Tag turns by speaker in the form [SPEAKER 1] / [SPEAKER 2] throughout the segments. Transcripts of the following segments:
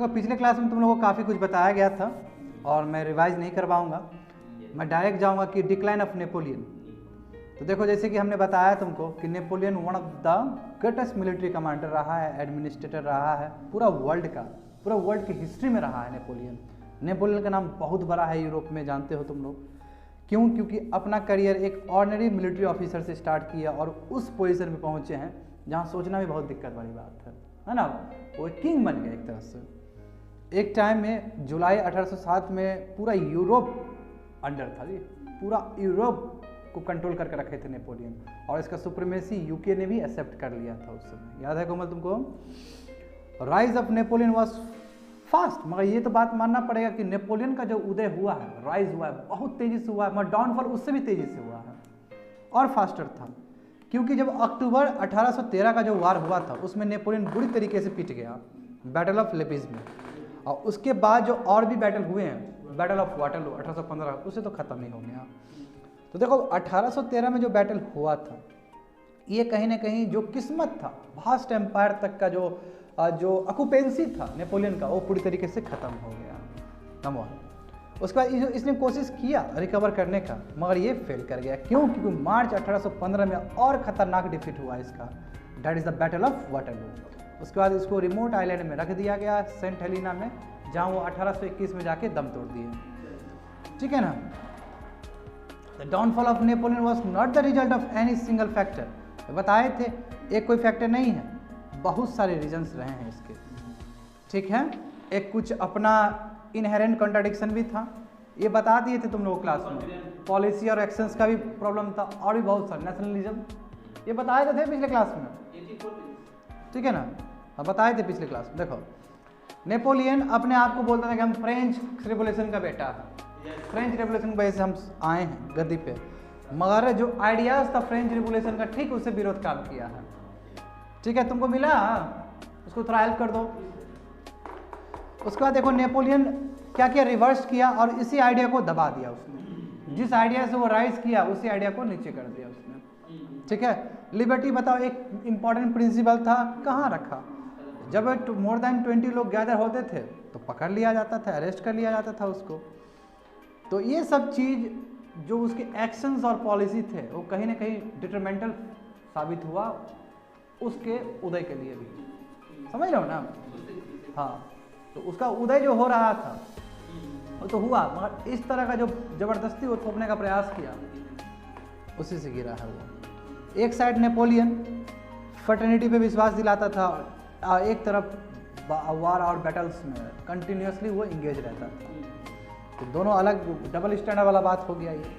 [SPEAKER 1] तो पिछले क्लास में तुम लोगों को काफ़ी कुछ बताया गया था और मैं रिवाइज नहीं करवाऊंगा, मैं डायरेक्ट जाऊंगा कि डिक्लाइन ऑफ नेपोलियन। तो देखो जैसे कि हमने बताया तुमको कि Napoleon one of the greatest military commander रहा है, एडमिनिस्ट्रेटर रहा है, पूरा वर्ल्ड की हिस्ट्री में रहा है नेपोलियन। नेपोलियन का नाम बहुत बड़ा है यूरोप में, जानते हो तुम लोग क्यों? क्योंकि अपना करियर एक ऑर्डिनरी मिलिट्री ऑफिसर से स्टार्ट किया और उस पोजीशन पे पहुंचे हैं जहां सोचना भी बहुत दिक्कत वाली बात है ना। वो किंग बन गए एक तरह से। एक टाइम में जुलाई 1807 में पूरा यूरोप अंडर था जी, पूरा यूरोप को कंट्रोल करके रखे थे नेपोलियन, और इसका सुप्रीमेसी यूके ने भी एक्सेप्ट कर लिया था उस समय। याद है कोमल तुमको? Rise of Napoleon was fast, मगर ये तो बात मानना पड़ेगा कि नेपोलियन का जो उदय हुआ है, राइज हुआ है, बहुत तेजी से हुआ है, मगर डाउनफॉल उससे भी तेजी से हुआ है और फास्टर था। क्योंकि जब अक्टूबर 1813 का जो वार हुआ था उसमें नेपोलियन बुरी तरीके से पिट गया बैटल ऑफ लेपिज में, और उसके बाद जो और भी बैटल हुए हैं, बैटल ऑफ वाटरलू 1815, उससे तो ख़त्म नहीं हो गया। तो देखो 1813 में जो बैटल हुआ था ये कहीं ना कहीं जो किस्मत था, वास्ट एम्पायर तक का जो ऑक्यूपेंसी था नेपोलियन का, वो पूरी तरीके से ख़त्म हो गया। नंबर 1। उसके बाद इसने कोशिश किया रिकवर करने का, मगर ये फेल कर गया। क्यों? क्योंकि मार्च 1815 में और ख़तरनाक डिफीट हुआ इसका, that is the battle of Waterloo. उसके बाद इसको रिमोट आइलैंड में रख दिया गया, सेंट हेलिना में, जहाँ वो 1821 में जाके दम तोड़ दिए। ठीक है ना। The downfall of Napoleon was not the result of any single factor. बताए थे एक कोई फैक्टर नहीं है, बहुत सारे रीजंस रहे हैं इसके। ठीक है। एक कुछ अपना इनहेरेंट कॉन्ट्राडिक्शन भी था, ये बता दिए थे तुम लोग क्लास में। पॉलिसी और एक्शंस का भी प्रॉब्लम था, और भी बहुत सारे, नेशनलिज्म ये बताए थे पिछले क्लास में। ठीक है ना, हाँ बताए थे पिछले क्लास में। देखो नेपोलियन अपने आप को बोलता था कि हम फ्रेंच रेवोल्यूशन का बेटा है, फ्रेंच रेवोल्यूशन की वजह से हम आए हैं गद्दी पे, मगर जो आइडियाज़ था फ्रेंच रेवोल्यूशन का, ठीक उससे विरोध काम किया है। ठीक है, तुमको मिला, उसको थोड़ा हेल्प कर दो। उसके बाद देखो नेपोलियन क्या किया, रिवर्स किया और इसी आइडिया को दबा दिया उसने। जिस आइडिया से वो राइज किया उसी आइडिया को नीचे कर दिया उसने। ठीक है। लिबर्टी बताओ एक इंपॉर्टेंट प्रिंसिपल था, कहाँ रखा? जब मोर देन 20 लोग गैदर होते थे तो पकड़ लिया जाता था, अरेस्ट कर लिया जाता था उसको। तो ये सब चीज़ जो उसके एक्शंस और पॉलिसी थे वो कहीं ना कहीं डिटरमेंटल साबित हुआ उसके उदय के लिए भी। समझ रहे हो ना? हाँ, तो उसका उदय जो हो रहा था वो तो हुआ, मगर इस तरह का जो जबरदस्ती वो थोपने का प्रयास किया उसी से गिरा है वो। एक साइड नेपोलियन फर्टर्निटी पे विश्वास दिलाता था, एक तरफ वार और बैटल्स में कंटिन्यूसली वो इंगेज रहता था। तो दोनों अलग डबल स्टैंडर्ड वाला बात हो गया ये।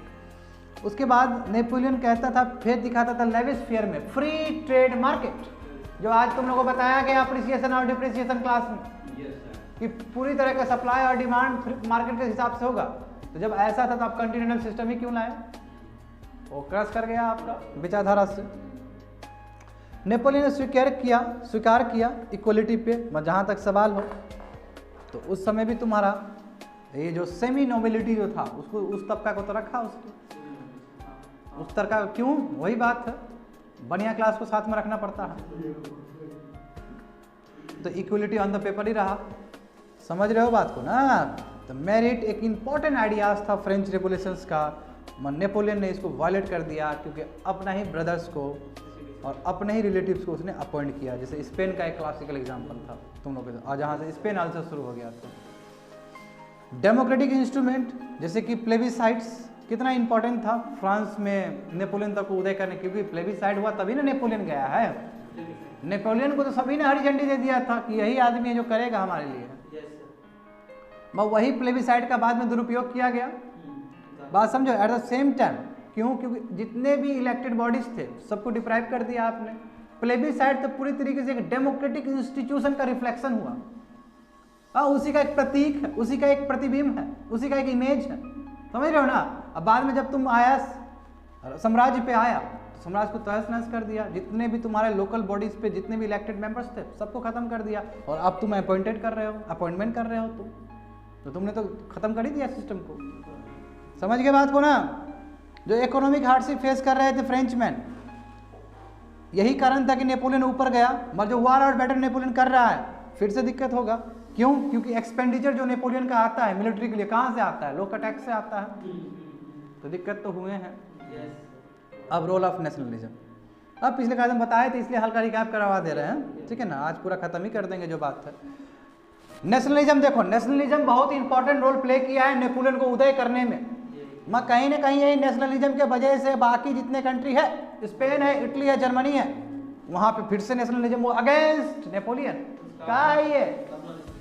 [SPEAKER 1] उसके बाद नेपोलियन कहता था, फिर दिखाता था लेविस फेयर में फ्री ट्रेड मार्केट, जो आज तुम लोगों को बताया गया अप्रिसिएशन और डिप्रिसिएशन क्लास में, कि पूरी तरह का सप्लाई और डिमांड मार्केट के हिसाब से होगा। तो जब ऐसा था तो आप कंटिनेंटल सिस्टम ही क्यों लाए? वो क्रश कर गया आपका विचारधारा से। नेपोलियन ने स्वीकार किया इक्वलिटी पे, जहाँ तक सवाल हो। तो उस समय भी तुम्हारा ये जो सेमी नोबिलिटी जो था उसको, उस तबका को तो रखा उसको, उस तरह का क्यों? वही बात है, बढ़िया क्लास को साथ में रखना पड़ता है। तो इक्वलिटी ऑन द पेपर ही रहा। समझ रहे हो बात को ना? तो मेरिट एक इंपॉर्टेंट आइडियाज था फ्रेंच रेवोल्यूशंस का, नेपोलियन ने इसको वायलेट कर दिया, क्योंकि अपना ही ब्रदर्स को और अपने ही रिलेटिव्स को उसने अपॉइंट किया। जैसे स्पेन का एक क्लासिकल एग्जाम्पल था तुम लोग के साथ, और जहाँ से स्पेन आल्सो शुरू हो गया था। डेमोक्रेटिक इंस्ट्रूमेंट जैसे कि प्लेबिसाइट्स कितना इंपॉर्टेंट था फ्रांस में नेपोलियन तक को उदय करने, क्योंकि प्लेबिसाइट हुआ तभी ना नेपोलियन गया है। नेपोलियन को तो सभी ने हरी झंडी दे दिया था कि यही आदमी है जो करेगा हमारे लिए, मगर वही प्लेबिसाइट का बाद में दुरुपयोग किया गया। बात समझो। एट द सेम टाइम क्यों? क्योंकि जितने भी इलेक्टेड बॉडीज थे सबको डिप्राइव कर दिया आपने। प्लेबिसाइट तो पूरी तरीके से एक डेमोक्रेटिक इंस्टीट्यूशन का रिफ्लेक्शन हुआ। हाँ, उसी का एक प्रतीक है, उसी का एक प्रतिबिंब है, उसी का एक इमेज है। समझ रहे हो ना? अब बाद में जब तुम आया साम्राज्य पे आया, साम्राज्य को तहस नहस कर दिया। जितने भी तुम्हारे लोकल बॉडीज पे जितने भी इलेक्टेड मेंबर्स थे सबको खत्म कर दिया, और अब तुम अपॉइंटमेंट कर रहे हो तुम, तो तुमने तो खत्म कर ही दिया सिस्टम को। समझ गए बात को ना? जो इकोनॉमिक हार्डशिप फेस कर रहे थे फ्रेंचमैन, यही कारण था कि नेपोलियन ऊपर गया, मगर जो वार और बैटल नेपोलियन कर रहा है फिर से दिक्कत होगा। क्यों? क्योंकि एक्सपेंडिचर जो नेपोलियन का आता है मिलिट्री के लिए कहाँ से आता है? लोग का टैक्स से आता है। तो दिक्कत तो हुए हैं। अब रोल ऑफ नेशनलिज्म, अब पिछले क्लास में बताए थे इसलिए हल्का रिकैप करवा दे रहे हैं, ठीक है ना। आज पूरा खत्म ही कर देंगे जो बात है। नेशनलिज्म देखो, नेशनलिज्म बहुत इंपॉर्टेंट रोल प्ले किया है नेपोलियन को उदय करने में। मैं कहीं ना कहीं यही नेशनलिज्म के वजह से बाकी जितने कंट्री है, स्पेन है, इटली है, जर्मनी है, वहां पे फिर से नेशनलिज्म वो अगेंस्ट नेपोलियन कहा है। ये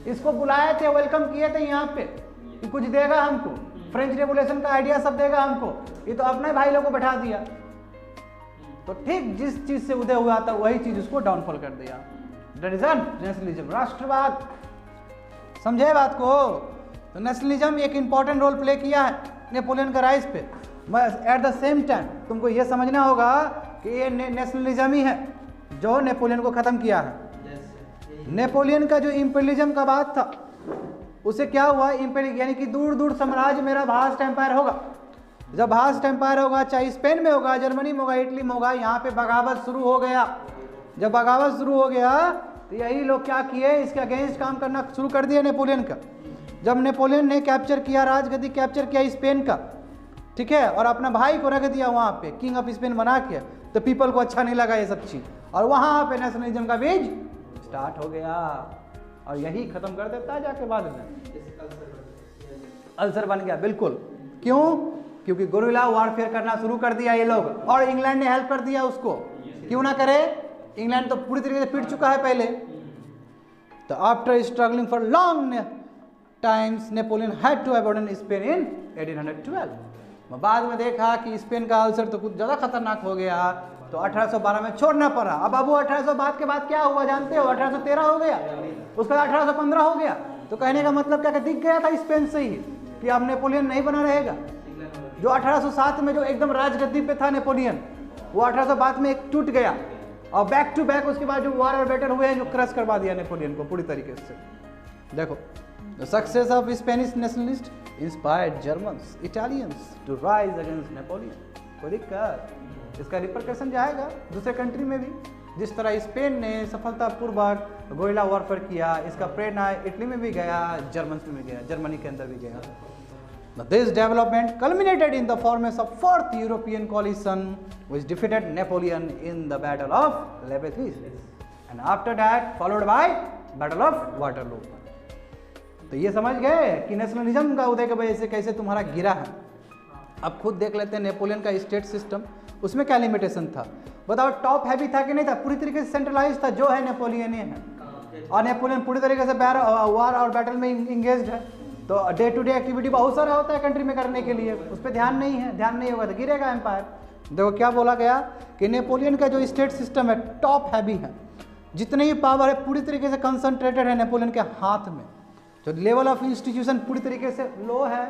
[SPEAKER 1] इसको बुलाए थे, वेलकम किए थे यहाँ पे कि कुछ देगा हमको, फ्रेंच रेवोल्यूशन का आइडिया सब देगा हमको, ये तो अपने भाई लोगों को बैठा दिया। तो ठीक जिस चीज से उदय हुआ था वही चीज उसको डाउनफॉल कर दिया। नेशनलिज्म, राष्ट्रवाद, समझे बात को। तो नेशनलिज्म एक इंपॉर्टेंट रोल प्ले किया है नेपोलियन का राइज पे। एट द सेम टाइम तुमको ये समझना होगा कि ये नेशनलिज्म ही है जो नेपोलियन को खत्म किया है। नेपोलियन का जो इंपीरियलिज्म का बात था उसे क्या हुआ, इंपीरियल यानी कि दूर दूर साम्राज्य मेरा वास्ट एम्पायर होगा। जब वास्ट एम्पायर होगा, चाहे स्पेन में होगा, जर्मनी में होगा, इटली में होगा, यहाँ पे बगावत शुरू हो गया। जब बगावत शुरू हो गया तो यही लोग क्या किए, इसके अगेंस्ट काम करना शुरू कर दिया नेपोलियन का। जब नेपोलियन ने कैप्चर किया, राजगद्दी कैप्चर किया स्पेन का, ठीक है, और अपना भाई को रख दिया वहाँ पे किंग ऑफ स्पेन बना के, तो पीपल को अच्छा नहीं लगा ये सब चीज, और वहाँ पे नेशनलिज्म का बीज स्टार्ट हो गया और यही खत्म कर देता है जाके बाद में, अल्सर बन गया। बिल्कुल, क्यों? क्योंकि गुरिल्ला वारफेयर करना शुरू कर दिया ये लोग, और इंग्लैंड ने हेल्प कर दिया उसको। क्यों ना करे, इंग्लैंड तो पूरी तरीके से पिट चुका है पहले। तो after struggling for long times Napoleon had to abandon Spain in 1812। बाद में देखा कि स्पेन का अल्सर तो कुछ ज़्यादा खतरनाक हो गया, तो 1812 में छोड़ना पड़ा। अब वो 1812 के बाद क्या हुआ जानते हो? 1813 हो गया, उसके बाद 1815 हो गया। तो कहने का मतलब क्या, दिख गया था स्पेन से ही कि अब नेपोलियन नहीं बना रहेगा। जो 1807 में जो एकदम राजगद्दी पे था नेपोलियन, वो 1812 में एक टूट गया, और बैक टू बैक उसके बाद जो वॉर और बैटल हुए हैं जो क्रश करवा दिया नेपोलियन को पूरी तरीके से। देखो, the success of Spanish nationalist inspired Germans, Italians to rise against Napoleon. कोई दिक्कत, इसका रिपरकशन जाएगा दूसरे कंट्री में भी। जिस तरह स्पेन ने सफलतापूर्वक गोरिल्ला वॉरफेयर किया, इसका प्रेरणा इटली में भी गया, जर्मन्स में भी गया, जर्मनी के अंदर भी गया। This development culminated in the formation of Fourth European Coalition, which defeated Napoleon in the Battle of Leipzig, and after that followed by Battle of Waterloo. तो ये समझ गए कि नेशनलिज्म का उदय की वजह से कैसे तुम्हारा गिरा है। अब खुद देख लेते हैं नेपोलियन का स्टेट सिस्टम, उसमें क्या लिमिटेशन था बताओ? टॉप हैवी था कि नहीं था? पूरी तरीके से सेंट्रलाइज था, जो है नेपोलियन है, और नेपोलियन पूरी तरीके से वार और बैटल में इंगेज्ड है। तो डे टू डे एक्टिविटी बहुत सारा होता है कंट्री में करने के लिए, उस पर ध्यान नहीं है, ध्यान नहीं होगा तो गिरेगा एम्पायर। देखो क्या बोला गया कि नेपोलियन का जो स्टेट सिस्टम है टॉप हैवी है, जितनी ही पावर है पूरी तरीके से कंसंट्रेटेड है नेपोलियन के हाथ में। जो लेवल ऑफ इंस्टीट्यूशन पूरी तरीके से लो है,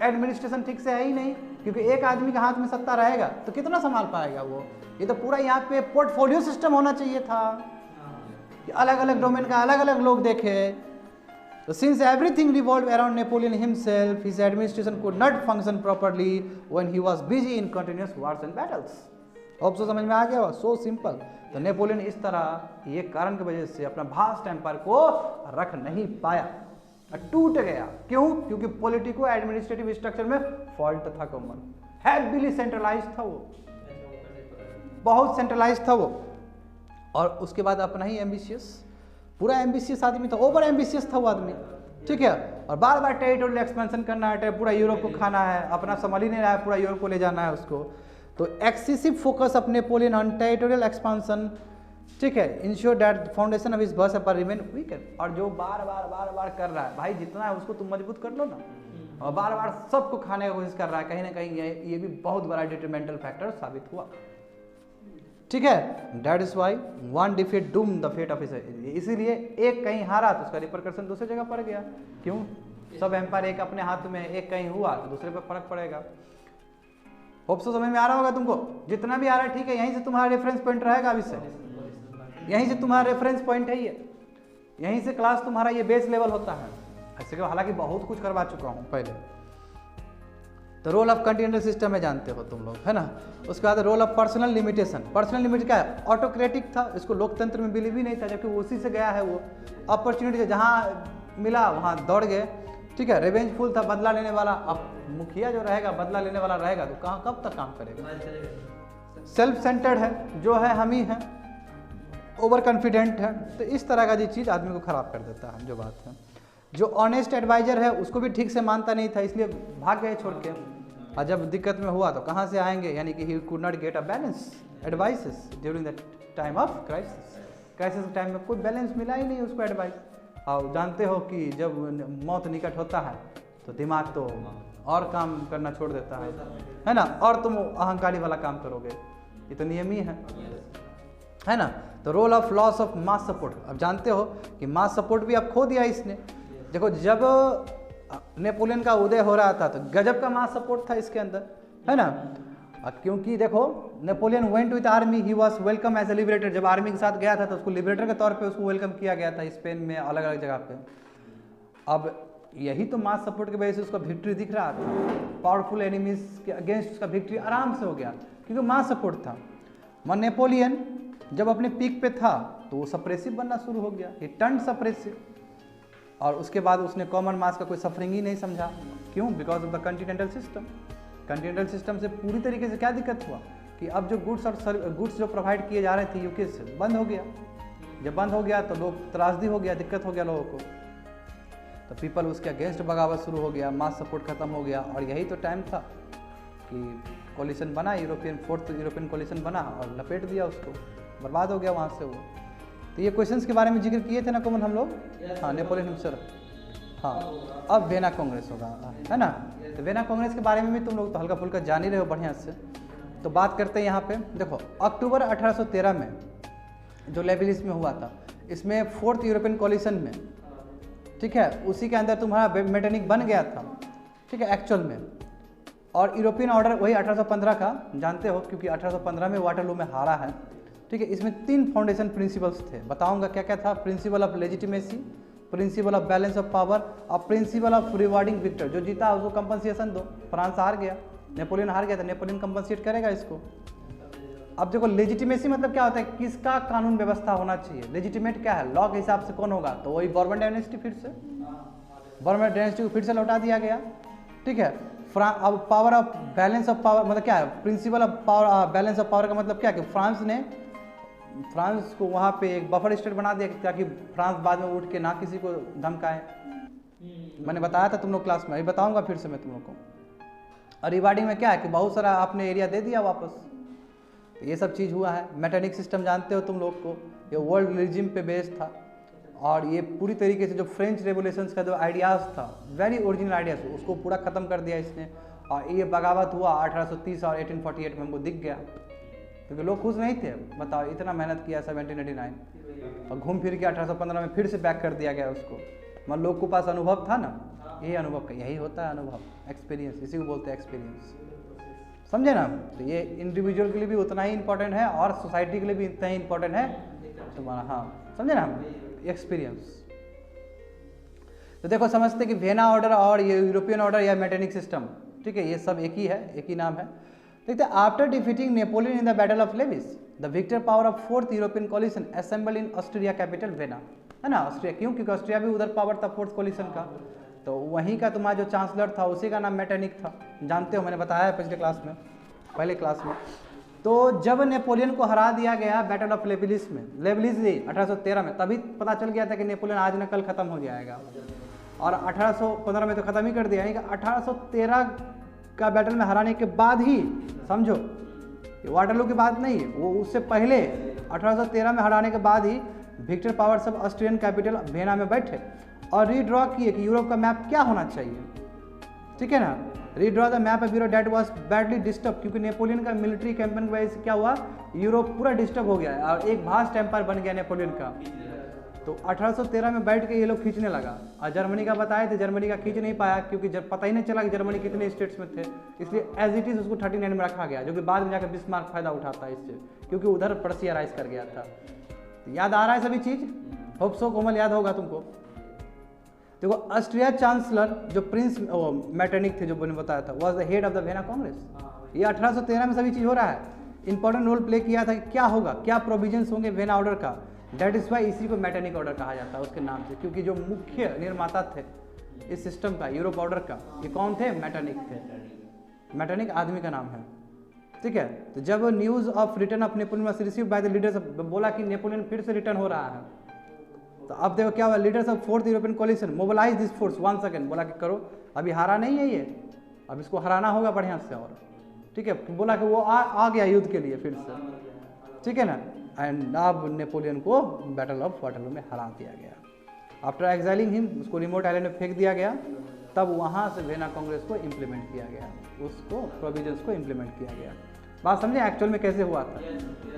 [SPEAKER 1] एडमिनिस्ट्रेशन ठीक से है ही नहीं, क्योंकि एक आदमी के हाथ में सत्ता रहेगा तो कितना संभाल पाएगा वो। ये तो पूरा यहाँ पे पोर्टफोलियो सिस्टम होना चाहिए था कि अलग अलग डोमेन का अलग अलग लोग देखे। So since everything revolved around Napoleon himself, his administration could not function properly when he was busy in continuous wars and battles. अब तो समझ में आ गया, सो सिंपल। तो नेपोलियन इस तरह ये कारण की वजह से अपना वास्ट एम्पायर को रख नहीं पाया, टूट गया। क्यों? क्योंकि पॉलिटिको एडमिनिस्ट्रेटिव स्ट्रक्चर में फॉल्ट था कॉमन, हैवीली सेंट्रलाइज था वो, बहुत सेंट्रलाइज था वो। और उसके बाद अपना ही एम्बिशियस, पूरा एम्बिशियस आदमी था, ओवर एम्बिशियस था वो आदमी, ठीक है। और बार बार टेरिटोरियल एक्सपेंशन करना है, पूरा यूरोप को खाना है, अपना संभाल ही नहीं रहा है, पूरा यूरोप को ले जाना है उसको। तो excessive focus of Napoleon on territorial expansion, ठीक है, ensure that foundation of his बस अपर रिमेन वीक। और जो बार बार कर रहा है, भाई जितना है उसको तुम मजबूत कर लो ना, और बार बार सबको खाने की कोशिश कर रहा है, कहीं ना कहीं ये भी बहुत बड़ा डिटरमेंटल फैक्टर साबित हुआ, ठीक है। That is why one defeat doom the fate of his, इसीलिए एक कहीं हारा तो उसका रिपरकशन दूसरी जगह पड़ गया। क्यों? सब एम्पायर एक अपने हाथ में, एक कहीं हुआ तो दूसरे पर फर्क पड़ेगा। होप सो समझ में आ रहा होगा तुमको, जितना भी आ रहा है, ठीक है। यहीं से तुम्हारा रेफरेंस पॉइंट रहेगा, अभी से यहीं से तुम्हारा रेफरेंस पॉइंट है ये, यहीं से क्लास तुम्हारा ये बेस लेवल होता है। ऐसे हालांकि बहुत कुछ करवा चुका हूँ पहले। तो रोल ऑफ कंटिनेंटल सिस्टम में जानते हो तुम लोग, है ना। उसके बाद role of personal limitation. Personal limit क्या है? ऑटोक्रेटिक था, इसको लोकतंत्र में बिलीव ही नहीं था, जबकि वो उसी से गया है वो। अपॉर्चुनिटी जहाँ मिला वहाँ दौड़ गए, ठीक है। रिवेंजफुल था, बदला लेने वाला। अब मुखिया जो रहेगा बदला लेने वाला रहेगा तो कहाँ कब तक काम करेगा। सेल्फ सेंटर्ड है, जो है हम ही हैं, ओवर कॉन्फिडेंट है। तो इस तरह का जो चीज़ आदमी को ख़राब कर देता है, जो बात है। जो ऑनेस्ट एडवाइजर है उसको भी ठीक से मानता नहीं था, इसलिए भाग गए छोड़ के। और जब दिक्कत में हुआ तो कहाँ से आएंगे, यानी कि he could not get a balance advices during the time of crisis. Crisis के टाइम में कोई बैलेंस मिला ही नहीं उसको एडवाइस। और जानते हो कि जब मौत निकट होता है तो दिमाग तो और काम करना छोड़ देता है ना, और तुम अहंकारी वाला काम करोगे, ये तो नियम ही है ना। तो role of loss of mass support, अब जानते हो कि मास सपोर्ट भी अब खो दिया इसने। देखो जब नेपोलियन का उदय हो रहा था तो गजब का मास सपोर्ट था इसके अंदर, है ना। क्योंकि देखो Napoleon went with army, he was welcome as a liberator. जब आर्मी के साथ गया था तो उसको लिबरेटर के तौर पे उसको वेलकम किया गया था स्पेन में, अलग अलग जगह पे। अब यही तो मास सपोर्ट की वजह से उसका विक्ट्री दिख रहा था, पावरफुल एनिमीज के अगेंस्ट उसका विक्ट्री आराम से हो गया, क्योंकि मास सपोर्ट था। मगर नेपोलियन जब अपने पीक पे था तो वो सप्रेसिव बनना शुरू हो गया, ही टर्न्ड सप्रेसिव। और उसके बाद उसने कॉमन मास का कोई सफरिंग ही नहीं समझा। क्यों? Because of the continental system. Continental system से पूरी तरीके से क्या दिक्कत हुआ कि अब जो गुड्स जो प्रोवाइड किए जा रहे थे यूके से, बंद हो गया। जब बंद हो गया तो लोग त्रासदी हो गया, दिक्कत हो गया लोगों को, तो पीपल उसके अगेंस्ट बगावत शुरू हो गया, मास सपोर्ट खत्म हो गया। और यही तो टाइम था कि कोलिशन बना, फोर्थ यूरोपियन कोलिशन बना और लपेट दिया उसको, बर्बाद हो गया वहाँ से वो। तो ये क्वेश्चंस के बारे में जिक्र किए थे ना कॉमन हम लोग, हाँ, नेपोलियन हिमसेल्फ। हाँ, अब वेना कांग्रेस होगा, है ना। तो वेना कांग्रेस के बारे में भी तुम लोग तो हल्का फुल्का जान ही रहे हो बढ़िया से। तो बात करते हैं यहाँ पे। देखो अक्टूबर 1813 में जो लेविलिस में हुआ था, इसमें फोर्थ यूरोपियन कोलिशन में, ठीक है, उसी के अंदर तुम्हारा मेटेनिक बन गया था, ठीक है, एक्चुअल में। और यूरोपियन ऑर्डर वही 1815 का, जानते हो, क्योंकि 1815 में वाटरलू में हारा है, ठीक है। इसमें 3 फाउंडेशन प्रिंसिपल्स थे, बताऊंगा क्या क्या था। Principle of legitimacy, principle of balance of power और प्रिंसिपल ऑफ रिवार्डिंग विक्टर। जो जीता उसको कंपनसेशन दो। फ्रांस हार गया, नेपोलियन हार गया, तो नेपोलियन कंपनसेट करेगा इसको। अब देखो लेजिटिमेसी मतलब क्या होता है, किसका कानून व्यवस्था होना चाहिए। लेजिटिमेट क्या है, लॉ के हिसाब से कौन होगा, तो वही बॉर्बन डायनेस्टी, फिर से बॉर्बन डायनेस्टी को फिर से लौटा दिया गया, ठीक है। अब power of balance of power मतलब क्या है, principle of power balance of power का मतलब क्या है कि फ्रांस को वहाँ पे एक बफर स्टेट बना दिया ताकि फ्रांस बाद में उठ के ना किसी को धमकाए। मैंने बताया था तुम लोग क्लास में, अभी बताऊंगा फिर से मैं तुम लोग को। और रिवार्डिंग में क्या है कि बहुत सारा आपने एरिया दे दिया वापस, तो ये सब चीज़ हुआ है। मैटेनिक सिस्टम जानते हो तुम लोग को, ये वर्ल्ड रिजिम पे बेस्ड था। और ये पूरी तरीके से जो फ्रेंच रेवोल्यूशंस का जो आइडियाज़ था, वेरी ओरिजिनल आइडियाज़, उसको पूरा ख़त्म कर दिया इसने। और ये बगावत हुआ 1830 और 1848 में हमको दिख गया, क्योंकि लोग खुश नहीं थे। बताओ, इतना मेहनत किया 1789 और घूम फिर के 1815 में फिर से बैक कर दिया गया उसको। मतलब लोग के पास अनुभव था ना, यही अनुभव का यही होता है अनुभव, एक्सपीरियंस, इसी को बोलते हैं एक्सपीरियंस, समझे ना। तो ये इंडिविजुअल के लिए भी उतना ही इंपॉर्टेंट है और सोसाइटी के लिए भी इतना ही इंपॉर्टेंट है तुम्हारा, हाँ, समझे ना, एक्सपीरियंस। तो देखो समझते कि वेना ऑर्डर और ये यूरोपियन ऑर्डर या मेटेनिक सिस्टम, ठीक है, ये सब एक ही है, एक ही नाम है। देखते after defeating Napoleon in the battle of Leipzig, the victor power of fourth European coalition assemble in Austria capital Vienna, है ना। ऑस्ट्रिया क्यों, क्योंकि ऑस्ट्रिया भी उधर पावर था फोर्थ कोलिशन का, तो वहीं का तुम्हारा जो चांसलर था उसी का नाम मेटेनिक था, जानते हो, मैंने बताया है पिछले क्लास में, पहले क्लास में। तो जब नेपोलियन को हरा दिया गया बैटल ऑफ लेविलिस में, लेविलिस 1813 में, तभी पता चल गया था कि नेपोलियन आज न कल खत्म हो जाएगा। और 1815 में तो खत्म ही कर दिया, यानी कि 1813 का बैटल में हराने के बाद ही, समझो ये वाटरलू की बात नहीं है, वो उससे पहले 1813 में हराने के बाद ही विक्टर पावर सब ऑस्ट्रियन कैपिटल वेना में बैठे और रीड्रॉ किए कि यूरोप का मैप क्या होना चाहिए, ठीक है ना। Redraw the map of Europe that was badly disturb, क्योंकि नेपोलियन का मिलिट्री कैंपेन की वजह से क्या हुआ, यूरोप पूरा डिस्टर्ब हो गया और एक भास्ट एम्पायर बन गया नेपोलियन का। तो 1813 में बैठ के ये लोग खींचने लगा। और जर्मनी का बताए थे, जर्मनी का खींच नहीं पाया क्योंकि पता ही नहीं चला कि जर्मनी कितने स्टेट्स में थे, इसलिए एज इट इज उसको 39 में रखा गया, जो कि बाद में जाकर बिस्मार्क फायदा उठाता है इससे, क्योंकि उधर पर्सिया राइज कर गया था। याद आ रहा है सभी चीज, होप सो कोमल याद होगा तुमको। देखो ऑस्ट्रिया चांसलर जो प्रिंस मेटरनिक थे, जो मैंने बताया था, was the head of the Vienna Congress. ये 1813 में सभी चीज हो रहा है। इंपॉर्टेंट रोल प्ले किया था कि क्या होगा, क्या प्रोविजंस होंगे वेना ऑर्डर का, दैट इज़ वाई इसी को मैटेनिक ऑर्डर कहा जाता है उसके नाम से, क्योंकि जो मुख्य निर्माता थे इस सिस्टम का, यूरोप ऑर्डर का, ये कौन थे? मैटेनिक थे। मैटेनिक आदमी का नाम है, ठीक है। तो जब news of return of Napoleon was received by the leaders, बोला कि नेपोलियन फिर से रिटर्न हो रहा है, तो अब देखो क्या हुआ, leaders of fourth European coalition mobilise this force once again, बोला कि करो, अभी हारा नहीं है ये, अब इसको हराना होगा बढ़िया से, और ठीक है, बोला कि वो आ गया युद्ध के लिए फिर से, ठीक है ना। एंड अब नेपोलियन को बैटल ऑफ वाटरलू में हरा दिया गया। आफ्टर एक्साइलिंग हिम, उसको रिमोट आइलैंड में फेंक दिया गया, तब वहाँ से वेना कांग्रेस को इम्प्लीमेंट किया गया, उसको प्रोविजंस को इम्प्लीमेंट किया गया। बात समझे एक्चुअल में कैसे हुआ था?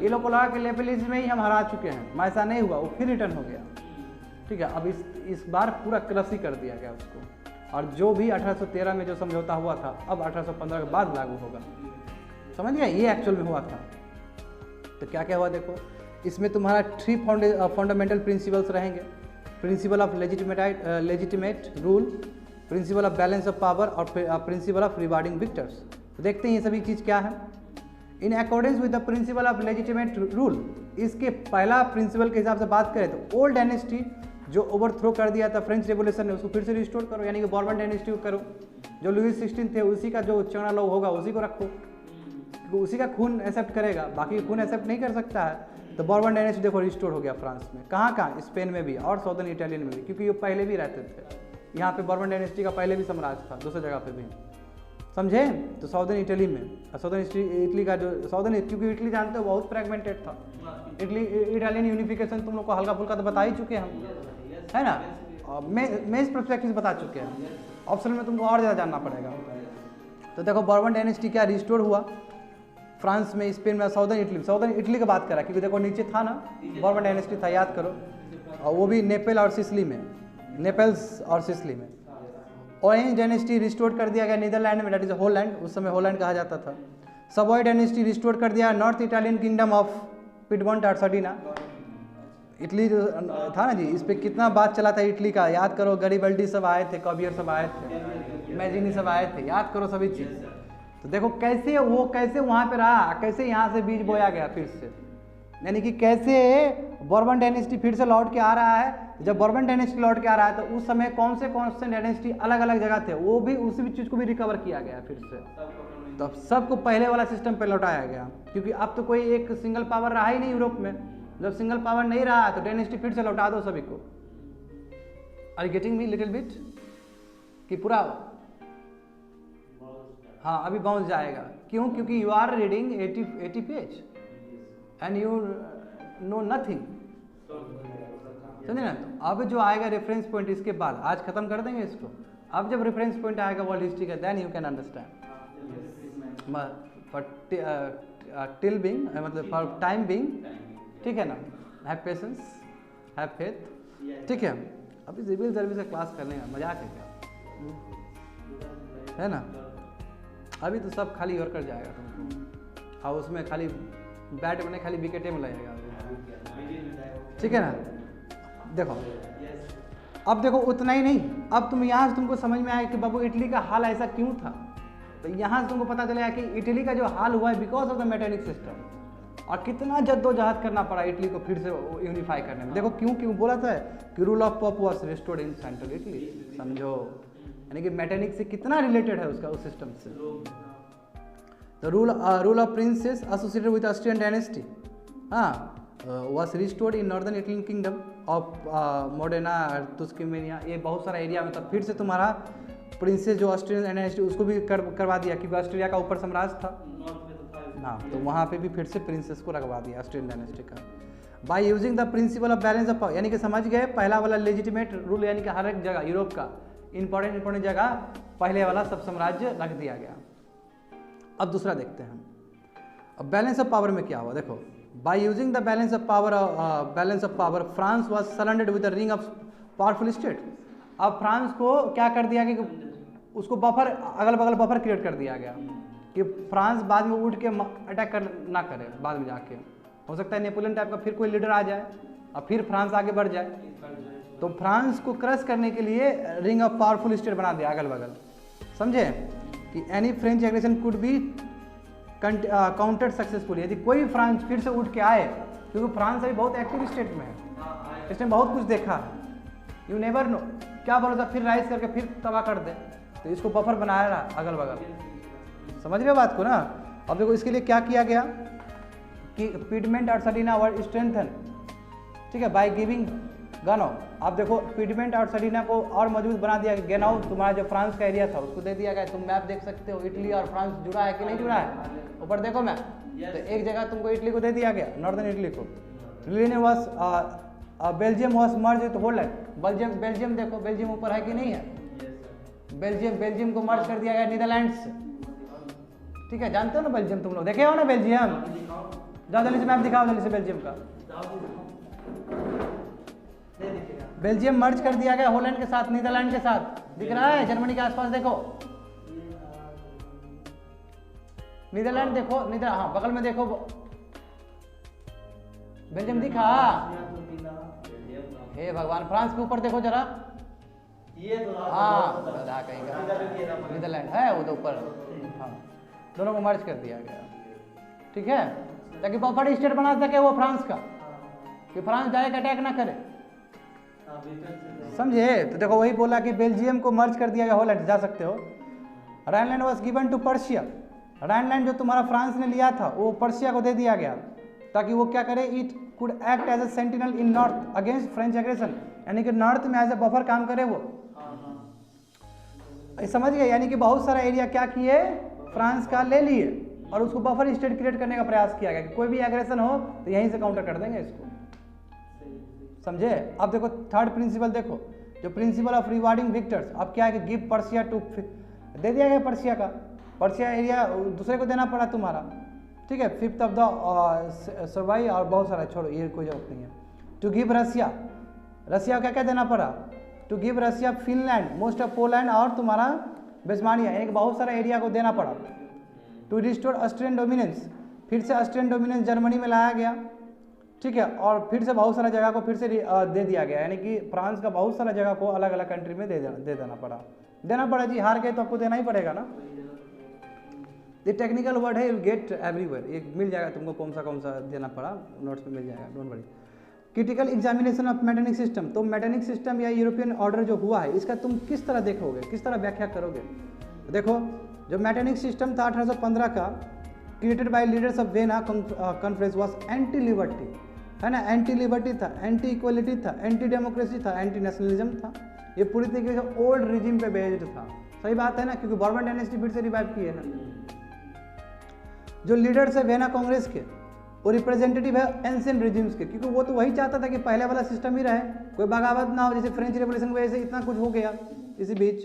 [SPEAKER 1] ये लोग को लगा कि लेपेलिज में ही हम हरा चुके हैं, ऐसा नहीं हुआ, वो फिर रिटर्न हो गया, ठीक है। अब इस बार पूरा क्रश ही कर दिया गया उसको, और जो भी 1813 में जो समझौता हुआ था अब 1815 के बाद लागू होगा, समझ गया? ये एक्चुअल में हुआ था। तो क्या क्या हुआ देखो, इसमें तुम्हारा 3 फंडामेंटल प्रिंसिपल्स रहेंगे, principle of legitimate rule, principle of balance of power और प्रिंसिपल ऑफ रिवार्डिंग विक्टर्स। तो देखते हैं ये सभी चीज़ क्या है। In accordance with the principle of legitimate rule, इसके पहला प्रिंसिपल के हिसाब से बात करें तो ओल्ड डायनेस्टी जो ओवरथ्रो कर दिया था फ्रेंच रेवोल्यूशन ने, उसको फिर से रिस्टोर करो, यानी कि बॉर्बन डायनेस्टी को करो। जो लुइस 16 थे उसी का जो चौड़ा लोग होगा उसी को रखो, तो उसी का खून एक्सेप्ट करेगा, बाकी खून एक्सेप्ट नहीं कर सकता है। तो बॉर्बन डायनेस्टी देखो रिस्टोर हो गया फ्रांस में, कहाँ स्पेन में भी और साउदर्न इटालियन में भी, क्योंकि ये पहले भी रहते थे यहाँ पे। बॉर्बन डायनेस्टी का पहले भी साम्राज्य था दूसरी जगह पे भी, समझे? तो साउदर्न इटली में, साउदर्न इटली का जो साउदर्न, क्योंकि इटली जानते हो बहुत फ्रैगमेंटेड था। इटालियन यूनिफिकेशन तुम लोग को हल्का फुल्का तो बता ही चुके हैं हम, है ना, मैं इस पर्सपेक्टिव से बता चुके हैं, ऑप्शन में तुमको और ज़्यादा जानना पड़ेगा। तो देखो बॉर्बन डायनेस्टी क्या रिस्टोर हुआ फ्रांस में, स्पेन में, साउदर्न इटली की बात करा, क्योंकि देखो नीचे था ना बॉर्बन डायनेस्टी था, याद करो, और वो भी नेपेल और सिसली में, नेपल्स और सिसली में। ऑरेंज डायनेस्टी रिस्टोर कर दिया गया नीदरलैंड में, दैट इज होलैंड, उस समय होलैंड कहा जाता था। सबॉय डायनेस्टी रिस्टोर कर दिया north Italian kingdom of Piedmont और सर्डिना। इटली जो था ना जी, इस पर कितना बात चला था इटली का, याद करो, गरीबल्डी सब आए थे, कॉबियर सब आए थे, मैजिनी सब आए थे, याद करो सभी चीज़। तो देखो कैसे वहाँ पे रहा, कैसे यहाँ से बीज बोया गया फिर से, यानी कि कैसे बॉर्बन डायनेस्टी फिर से लौट के आ रहा है। जब बॉर्बन डायनेस्टी लौट के आ रहा है तो उस समय कौन से डायनेस्टी अलग अलग जगह थे, वो भी उसी भी चीज़ को भी रिकवर किया गया फिर से, तो सबको पहले वाला सिस्टम पे लौटाया गया, क्योंकि अब तो कोई एक सिंगल पावर रहा ही नहीं यूरोप में। जब सिंगल पावर नहीं रहा तो डायनेस्टी फिर से लौटा दो सभी को। Are you getting me little bit? कि पूरा हाँ अभी बाउंस जाएगा, क्यों? क्योंकि you are reading 80 page and you know nothing, समझे ना। तो अब जो आएगा रेफरेंस पॉइंट इसके बाद, आज खत्म कर देंगे इसको, अब जब रेफरेंस पॉइंट आएगा वर्ल्ड हिस्ट्री का, then you can understand. Till being मतलब फॉर टाइम बीइंग, ठीक है ना, हैव पेशेंस, हैव फेथ, ठीक है। अभी सिविल सर्विस का क्लास करने का मजाक है क्या, है ना? अभी तो सब खाली और कर जाएगा तुमको, और उसमें खाली बैट में खाली विकेटे में लगेगा, ठीक है ना। देखो अब देखो उतना ही नहीं, अब तुम यहाँ से तुमको समझ में आया कि बाबू इटली का हाल ऐसा क्यों था। तो यहाँ से तुमको पता चलेगा कि इटली का जो हाल हुआ है बिकॉज ऑफ द मैटेनिक सिस्टम, और कितना जद्दोजहद करना पड़ा इटली को फिर से यूनिफाई करने में। देखो क्यों बोला था कि rule of pop was restored in central Italy, समझो, यानी कि मैटेनिक से कितना रिलेटेड है उसका उस सिस्टम से। The rule of princes associated with Austrian dynasty was restored in northern Italian kingdom of Modena, तुस्किमेनिया, ये बहुत सारा एरिया में। तब फिर से तुम्हारा प्रिंसेस जो ऑस्ट्रियन डायनेस्टी उसको भी करवा दिया, क्योंकि ऑस्ट्रिया का ऊपर साम्राज्य था, हाँ, तो वहाँ पे भी फिर से प्रिंसेस को रखवा दिया ऑस्ट्रियन डायनेस्टी का। By using the principle of balance of power, यानी कि समझ गए पहला वाला लेजिटिमेट रूल, यानी कि हर एक जगह यूरोप का इंपॉर्टेंट जगह पहले वाला सब साम्राज्य रख दिया गया। अब दूसरा देखते हैं, अब बैलेंस ऑफ पावर में क्या हुआ। देखो by using the balance of power France was surrounded with the ring of powerful state. अब फ्रांस को क्या कर दिया कि उसको बफर, अगल बगल बफर क्रिएट कर दिया गया कि फ्रांस बाद में उठ के अटैक कर ना करे, बाद में जाके हो सकता है नेपोलियन टाइप का फिर कोई लीडर आ जाए और फिर फ्रांस आगे बढ़ जाए। तो फ्रांस को क्रश करने के लिए रिंग ऑफ पावरफुल स्टेट बना दिया अगल बगल, समझे, कि any French aggression could be countered successfully, यदि कोई फ्रांस फिर से उठ के आए, क्योंकि फ्रांस अभी बहुत एक्टिव स्टेट में है, इसने बहुत कुछ देखा है, यू नेवर नो, क्या भरोसा फिर राइज करके फिर तबाह कर दे। तो इसको बफर बनाया रहा अगल बगल, समझ रहे हो बात को ना। अब देखो इसके लिए क्या किया गया कि पिडमेंट और सर्डिना वर स्ट्रेंथन, ठीक है, बाय गिविंग गानो। आप देखो पिडमेंट और सर्डिना को और मजबूत बना दिया। गेनाउ तुम्हारा जो फ्रांस का एरिया था उसको दे दिया गया। तुम मैप देख सकते हो, इटली और फ्रांस जुड़ा है कि नहीं जुड़ा है, ऊपर देखो मैप। तो एक जगह तुमको इटली को दे दिया गया, नॉर्दर्न इटली को। Belgium was merge with Holland, Belgium देखो, बेल्जियम ऊपर है कि नहीं है, बेल्जियम को मर्ज कर दिया गया नीदरलैंड से, ठीक है, जानते हो ना बेल्जियम, तुम लोग देखे हो ना बेल्जियम। जाओ जल्दी से मैप दिखाओ जल्दी से बेल्जियम का। बेल्जियम मर्ज कर दिया गया होलैंड के साथ, नीदरलैंड के साथ, दिख रहा है, जर्मनी के आसपास देखो, नीदरलैंड देखो, हाँ बगल में देखो, बेल्जियम दिखा। हे भगवान, फ्रांस के ऊपर देखो जरा, हाँ कहीं नीदरलैंड है वो तो ऊपर, हाँ दोनों को मर्ज कर दिया गया, ठीक है, ताकि बफर स्टेट बना सके वो फ्रांस का, कि फ्रांस डायरेक्ट अटैक ना करे, समझे। तो देखो वही बोला कि बेल्जियम को मर्ज कर दिया गया होलैंड, जा सकते हो। Rhineland was given to Prussia, Rhineland जो तुम्हारा फ्रांस ने लिया था वो पर्शिया को दे दिया गया, ताकि वो क्या करे, it could act as a sentinel in north against French aggression, यानी कि नॉर्थ में एज ए बफर काम करे वो, समझ गए। यानी कि बहुत सारा एरिया क्या किए, फ्रांस का ले लिए और उसको बफर स्टेट क्रिएट करने का प्रयास किया गया कि कोई भी एग्रेशन हो तो यहीं से काउंटर कर देंगे इसको, समझे। अब देखो थर्ड प्रिंसिपल देखो, जो प्रिंसिपल ऑफ रिवार्डिंग विक्टर्स, अब क्या है कि गिव पर्सिया टू, दे दिया गया पर्सिया का, पर्सिया एरिया दूसरे को देना पड़ा तुम्हारा, ठीक है, फिफ्थ ऑफ द सर्वाई और बहुत सारा, छोड़ो ये कोई जरूरत नहीं है। टू गिव रसिया, रसिया क्या क्या देना पड़ा, to give Russia Finland, most of Poland और तुम्हारा बेस्मानिया, एक बहुत सारा एरिया को देना पड़ा। टू रिस्टोर ऑस्ट्रियन डोमिनेंस, फिर से ऑस्ट्रियन डोमिनेंस जर्मनी में लाया गया, ठीक है, और फिर से बहुत सारा जगह को फिर से दे दिया गया, यानी कि फ्रांस का बहुत सारा जगह को अलग अलग कंट्री में दे देना पड़ा जी, हार गए तो आपको देना ही पड़ेगा ना। ये टेक्निकल वर्ड है, यू गेट एवरीवेयर, ये मिल जाएगा तुमको कौन सा देना पड़ा, नोट्स में मिल जाएगा, don't worry. Critical examination of Metternich system, तो मैटेनिक सिस्टम या यूरोपियन ऑर्डर जो हुआ है इसका तुम किस तरह देखोगे, किस तरह व्याख्या करोगे। देखो जो मैटेनिक सिस्टम था 1815 का, created by leaders of vena conference, was anti liberty, है ना, एंटी लिबर्टी था, एंटी इक्वलिटी था, एंटी डेमोक्रेसी था, एंटी नेशनलिज्म था, ये पूरी तरीके से ओल्ड रिजिम पे बेस्ड था। सही बात है ना, क्योंकि बॉर्बन डायनेस्टी फिर से रिवाइव की है ना। जो लीडर्स है वेना कांग्रेस के, वो रिप्रेजेंटेटिव है एंशिएंट रिजिम्स के, क्योंकि वो तो वही चाहता था कि पहले वाला सिस्टम ही रहे, कोई बगावत ना हो, जैसे फ्रेंच रेवोल्यूशन की वजह से इतना कुछ हो गया इसी बीच।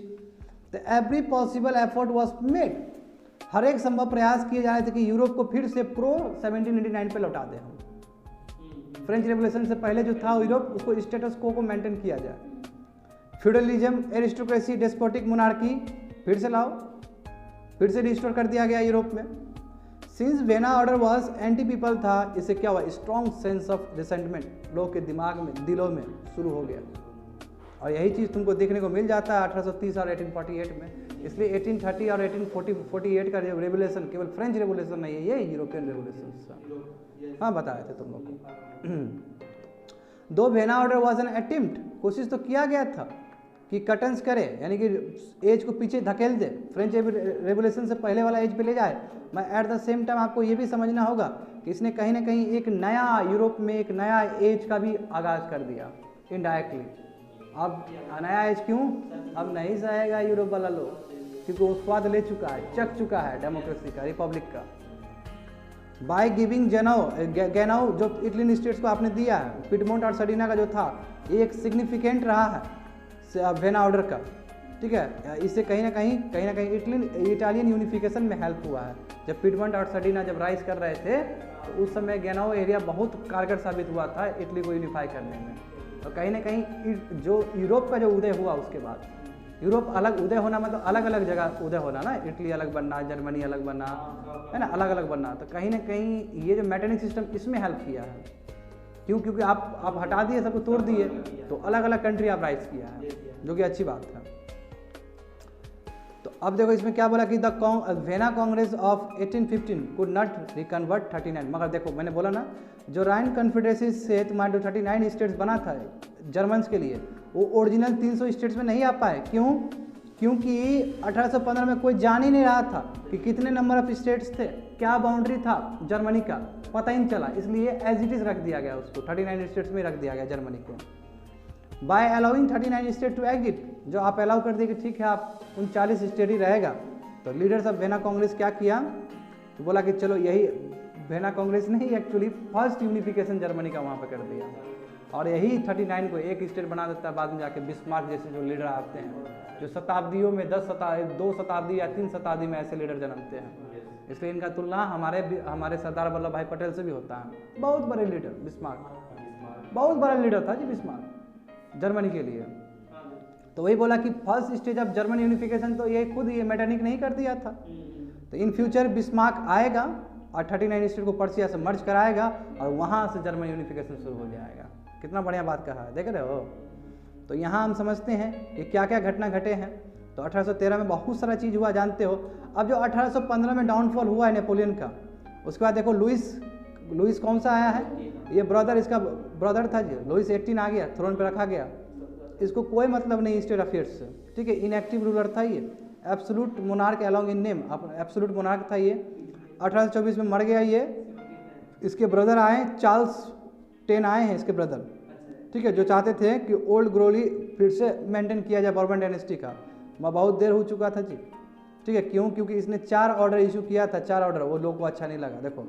[SPEAKER 1] तो every possible effort was made, हर एक संभव प्रयास किए जा रहे थे कि यूरोप को फिर से प्रो 1789 पे लौटा दें हम। फ्रेंच रेवोल्यूशन से पहले जो था यूरोप, उसको स्टेटस को मेंटेन किया जाए। फ्यूडलिज्म, एरिस्टोक्रेसी, डेस्पोटिक मोनार्की फिर से लाओ, फिर से रिस्टोर कर दिया गया यूरोप में। Since vena order was anti people था, इससे क्या हुआ, स्ट्रॉन्ग सेंस ऑफ रिसेंटमेंट लोग के दिमाग में, दिलों में शुरू हो गया, और यही चीज़ तुमको देखने को मिल जाता है 1830 और 1848 में। इसलिए 1830 और 1848 का रेवोल्यूशन केवल फ्रेंच रेवोल्यूशन नहीं है, ये यूरोपियन रेवोल्यूशन, हाँ बताए थे तुम लोग को। दो vena order was an attempt, कोशिश तो किया गया था कि कटन्स करे, यानी कि एज को पीछे धकेल दे, फ्रेंच रेवोल्यूशन से पहले वाला एज पे ले जाए। मैं एट द सेम टाइम आपको ये भी समझना होगा कि इसने कहीं ना कहीं एक नया यूरोप में एक नया एज का भी आगाज कर दिया इनडायरेक्टली। अब नया एज क्यों, अब नहीं सहेगा यूरोप वाला लोग, क्योंकि वो स्वाद ले चुका है, चख चुका है डेमोक्रेसी का, रिपब्लिक का। बाय गिविंग गेनाउ जो इटलियन स्टेट्स को आपने दिया है, पिडमोंट और सर्डिना का जो था, ये एक सिग्निफिकेंट रहा है वेना ऑर्डर का, ठीक है। इससे कहीं ना कहीं इटालियन यूनिफिकेशन में हेल्प हुआ है। जब पिडमोंट और सर्डिना जब राइज कर रहे थे तो उस समय गेनाउ एरिया बहुत कारगर साबित हुआ था इटली को यूनिफाई करने में। तो कहीं ना कहीं जो यूरोप का जो उदय हुआ, उसके बाद यूरोप अलग उदय होना, मतलब अलग अलग जगह उदय होना ना, इटली अलग बनना, जर्मनी अलग बनना, है ना, अलग अलग बनना। तो कहीं ना कहीं ये जो मैटेनिक सिस्टम इसमें हेल्प किया है। क्यों, क्योंकि आप हटा दिए, सबको तोड़ दिए, तो अलग अलग कंट्री आप राइज किया है, जो कि अच्छी बात है। तो अब देखो इसमें क्या बोला कि the Vienna Congress of 1815 could not reconvert 39, मगर देखो मैंने बोला ना जो राइन कॉन्फेडरेसी से तुम्हारे जो 39 स्टेट्स बना था जर्मन्स के लिए, वो ओरिजिनल 300 स्टेट्स में नहीं आ पाए। क्यों? क्योंकि 1815 में कोई जान ही नहीं रहा था कि कितने नंबर ऑफ स्टेट्स थे, क्या बाउंड्री था जर्मनी का, पता ही नहीं चला, इसलिए एज इट इज़ रख दिया गया, उसको 39 स्टेट्स में रख दिया गया जर्मनी को। By allowing 39 state to exit, जो आप अलाउ कर दिए कि ठीक है आप 39 स्टेट ही रहेगा, तो लीडर्स ऑफ वेना कांग्रेस क्या किया, तो बोला कि चलो यही वेना कांग्रेस ने ही एक्चुअली फर्स्ट यूनिफिकेशन जर्मनी का वहाँ पर कर दिया, और यही 39 को एक स्टेट बना देता है। बाद में जाके बिस्मार्क जैसे जो लीडर आते हैं, जो शताब्दियों में 2 शताब्दी या 3 शताब्दी में ऐसे लीडर जन्मते हैं, इसलिए इनका तुलना हमारे सरदार वल्लभ भाई पटेल से भी होता है। बहुत बड़े लीडर बिस्मार्क, बहुत बड़ा लीडर था जी बिस्मार्क जर्मनी के लिए। तो वही बोला कि first stage of German unification तो ये खुद ये मेटरनिक नहीं कर दिया था, तो इन फ्यूचर बिस्मार्क आएगा और 39 स्टेट को पर्सिया से मर्ज कराएगा और वहाँ से जर्मन यूनिफिकेशन शुरू हो जाएगा। कितना बढ़िया बात कहा है, देख रहे हो। तो यहाँ हम समझते हैं कि क्या क्या घटना घटे हैं। तो 1813 में बहुत सारा चीज़ हुआ, जानते हो। अब जो 1815 में डाउनफॉल हुआ है नेपोलियन का, उसके बाद देखो लुइस कौन सा आया है, ये ब्रदर, इसका ब्रदर था जी, लुइस 18 आ गया, थ्रोन पे रखा गया। इसको कोई मतलब नहीं स्टेट अफेयर्स से, ठीक है। इनएक्टिव रूलर था ये, absolute monarch along in name, absolute monarch था ये। 1824 में मर गया ये। इसके ब्रदर आए, चार्ल्स 10 आए हैं इसके ब्रदर, ठीक है, जो चाहते थे कि ओल्ड ग्लोरी फिर से मेंटेन किया जाए बॉर्बन डायनेस्टी का। मैं बहुत देर हो चुका था जी, ठीक है। क्यों? क्योंकि इसने 4 ऑर्डर इशू किया था, 4 ऑर्डर, वो लोग को अच्छा नहीं लगा। देखो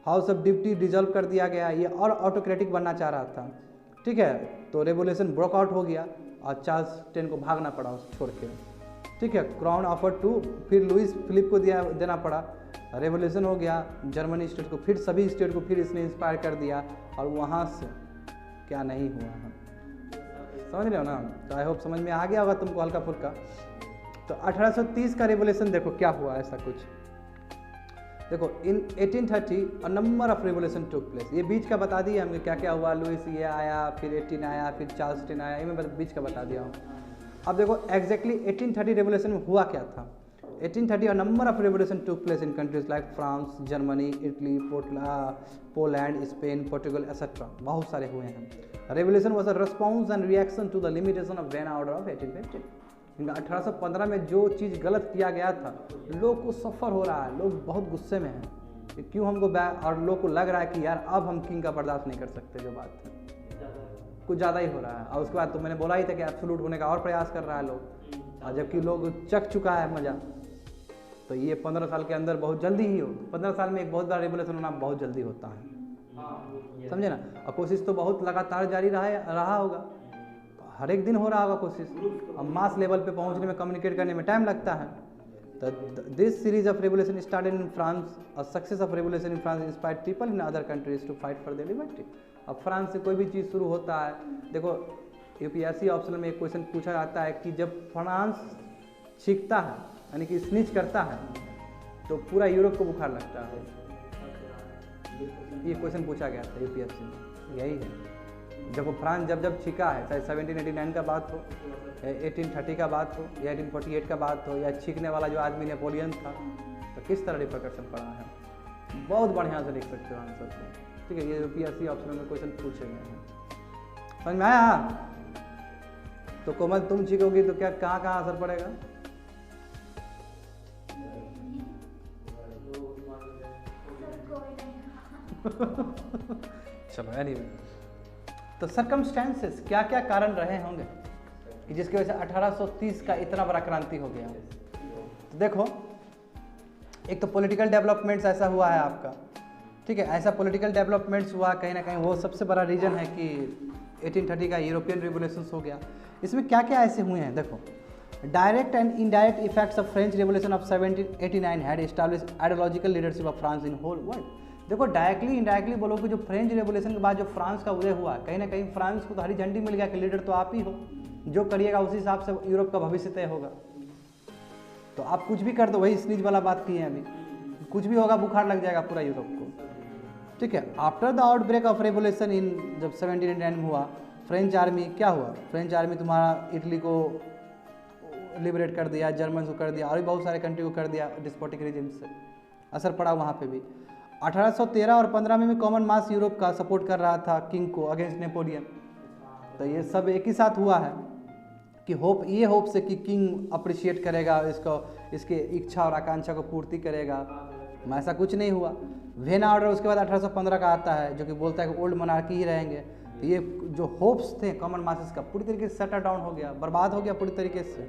[SPEAKER 1] हाउस ऑफ डिप्टी डिजॉल्व कर दिया गया, ये और ऑटोक्रेटिक बनना चाह रहा था, ठीक है। तो रेवोल्यूशन ब्रोक आउट हो गया और चार्ल्स 10 को भागना पड़ा उस छोड़ के, ठीक है। क्राउन ऑफर टू, फिर लुइस फिलिप को देना पड़ा, रेवोल्यूशन हो गया। जर्मनी स्टेट को फिर, सभी स्टेट को फिर इसने इंस्पायर कर दिया, और वहाँ से क्या नहीं हुआ है, समझ रहे हो ना। तो आई होप समझ में आ गया होगा तुमको हल्का फुल्का। तो 1830 का रेवोल्यूशन देखो क्या हुआ, ऐसा कुछ देखो। इन 1830 a number of revolution took place, ये बीच का बता दिया हमने क्या क्या हुआ। लुइस ये आया, फिर 18 आया, फिर चार्ल्स 10 आया, ये मैं बीच का बता दिया हूँ। अब देखो एग्जैक्टली 1830 रेवोल्यूशन में हुआ क्या था। 1830 a number of revolution took place in countries like France, Germany, Italy, Poland, Spain, Portugal, etc. बहुत सारे हुए हैं। Revolution was a response and reaction to the limitation of Vienna Order of 1815. 1815 में जो चीज़ गलत किया गया था, लोग को सफ़र हो रहा है, लोग बहुत गुस्से में हैं कि क्यों हमको और लोग को लग रहा है कि यार अब हम किंग का बर्दाश्त नहीं कर सकते, जो बात है कुछ ज़्यादा ही हो रहा है। और उसके बाद तो मैंने बोला ही था कि एब्सोल्यूट होने का और प्रयास कर रहा है लोग, और जबकि लोग चख चुका है मज़ा। तो ये 15 साल के अंदर बहुत जल्दी ही हो, 15 साल में एक बहुत बड़ा रेवोल्यूशन होना बहुत जल्दी होता है, समझे ना। और कोशिश तो बहुत लगातार जारी रहा होगा, हर एक दिन हो रहा होगा कोशिश। अब मास लेवल पे पहुंचने में, कम्युनिकेट करने में टाइम लगता है। तो this series of revolution started in France, और success of revolution in France inspired people in other countries to fight for their liberty. अब फ्रांस से कोई भी चीज़ शुरू होता है, देखो यूपीएससी ऑप्शन में एक क्वेश्चन पूछा जाता है कि जब फ्रांस छींकता है, यानी कि स्नीच करता है, तो पूरा यूरोप को बुखार लगता है। ये क्वेश्चन पूछा गया था यूपीएससी में, यही है। जब वो फ्रांस जब छींका है, चाहे 1789 का बात हो, 1830 का बात हो, या 1848 का बात हो, या छींकने वाला जो आदमी नेपोलियन था, तो किस तरह रिपरकशन पड़ा है, बहुत बढ़िया से लिख सकते हो आंसर को, ठीक है। ये यूपीएससी ऑप्शन में क्वेश्चन पूछे गए हैं, समझ में आया। तो कोमल तुम छींकोगी तो क्या कहाँ असर पड़ेगा? चलो एनीवे, तो सर्कमस्टेंसेस क्या क्या कारण रहे होंगे कि जिसकी वजह से 1830 का इतना बड़ा क्रांति हो गया। तो देखो, एक तो पॉलिटिकल डेवलपमेंट्स ऐसा हुआ है आपका, ठीक है। ऐसा पॉलिटिकल डेवलपमेंट्स हुआ कहीं ना कहीं, वो सबसे बड़ा रीजन है कि 1830 का यूरोपियन रिवोल्यूशन हो गया। इसमें क्या क्या ऐसे हुए हैं देखो। Direct and indirect effects of French revolution of 1789 had established ideological leadership of France in whole world. देखो डायरेक्टली इनडायरेक्टली बोलो कि जो फ्रेंच रेवोल्यूशन के बाद जो फ्रांस का उदय हुआ, कहीं ना कहीं फ्रांस को तो हरी झंडी मिल गया कि लीडर तो आप ही हो, जो करिएगा उसी हिसाब से यूरोप का भविष्य तय होगा। तो आप कुछ भी कर दो, वही स्नीज वाला बात की है अभी, कुछ भी होगा बुखार लग जाएगा पूरा यूरोप को, ठीक है। After the outbreak of revolution इन, जब 1789 में हुआ, फ्रेंच आर्मी क्या हुआ, फ्रेंच आर्मी तुम्हारा इटली को लिबरेट कर दिया, जर्मन को कर दिया और भी बहुत सारे कंट्री को कर दिया डिस्पोटिक रिजिम से, असर पड़ा वहाँ पे भी। 1813 और 15 में भी कॉमन मास यूरोप का सपोर्ट कर रहा था किंग को अगेंस्ट नेपोलियन। तो ये सब एक ही साथ हुआ है कि ये होप से कि किंग अप्रिशिएट करेगा इसको, इसके इच्छा और आकांक्षा को पूर्ति करेगा, ऐसा कुछ नहीं हुआ। वेना ऑर्डर उसके बाद 1815 का आता है जो कि बोलता है कि ओल्ड मोनार्की ही रहेंगे। तो ये जो होप्स थे कॉमन मासेस का पूरी तरीके से शटर डाउन हो गया, बर्बाद हो गया पूरी तरीके से।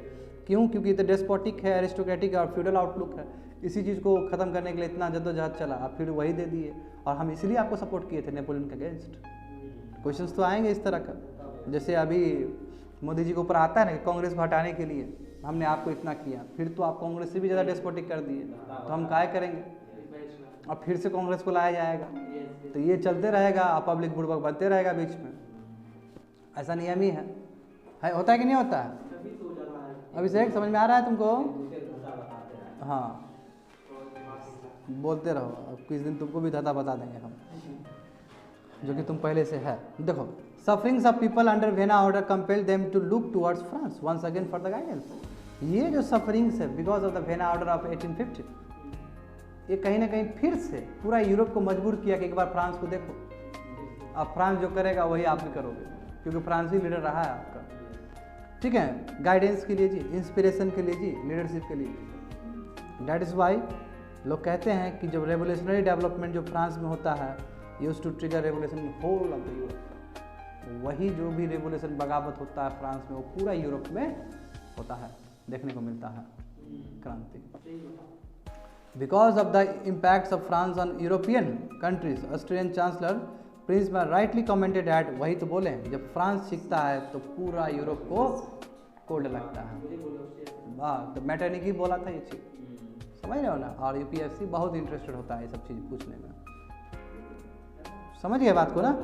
[SPEAKER 1] क्यों? क्योंकि तो डेस्पोटिक है, एरिस्टोक्रेटिक है और फ्यूडल आउटलुक है। इसी चीज़ को ख़त्म करने के लिए इतना जद्दोजहद चला, आप फिर वही दे दिए और हम इसलिए आपको सपोर्ट किए थे नेपोलियन के अगेंस्ट। क्वेश्चंस तो आएंगे इस तरह का, जैसे अभी मोदी जी के ऊपर आता है ना कि कांग्रेस को हटाने के लिए हमने आपको इतना किया, फिर तो आप कांग्रेस से भी ज़्यादा डेस्पोटिक कर दिए, तो हम काय करेंगे, और फिर से कांग्रेस को लाया जाएगा। तो ये चलते रहेगा, पब्लिक बुड़बक बनते रहेगा बीच में, ऐसा नियम ही है। होता है कि नहीं होता है? अभिषेक समझ में आ रहा है तुमको? हाँ, बोलते रहो, अब किस दिन तुमको भी धता बता देंगे हम, जो कि तुम पहले से है। देखो, sufferings of people under Vienna order compelled them to look towards France once again for the guidance. ये जो सफरिंग्स है because of the Vienna order of 1850, ये कहीं ना कहीं फिर से पूरा यूरोप को मजबूर किया कि एक बार फ्रांस को देखो, अब फ्रांस जो करेगा वही आप भी करोगे, क्योंकि फ्रांस ही लीडर रहा है आपका। ठीक है, गाइडेंस के लिए जी, इंस्पिरेशन के लिए जी, लीडरशिप के लिए। दैट इज़ वाई लोग कहते हैं कि जब रेवोल्यूशनरी डेवलपमेंट जो फ्रांस में होता है, used to trigger revolution in whole of the Europe. वही जो भी रेवोल्यूशन बगावत होता है फ्रांस में, वो पूरा यूरोप में होता है, देखने को मिलता है क्रांति। Because of the impacts of France on European countries, Austrian chancellor Prince में राइटली कमेंटेड एट, वही तो बोले, जब फ्रांस सीखता है तो पूरा यूरोप को कोल्ड लगता है। वाह, तो मैटरनिकी बोला था ये चीज़, समझ रहे हो ना। और यूपीएससी बहुत इंटरेस्टेड होता है ये सब चीज़ पूछने में, समझ गए बात को ना।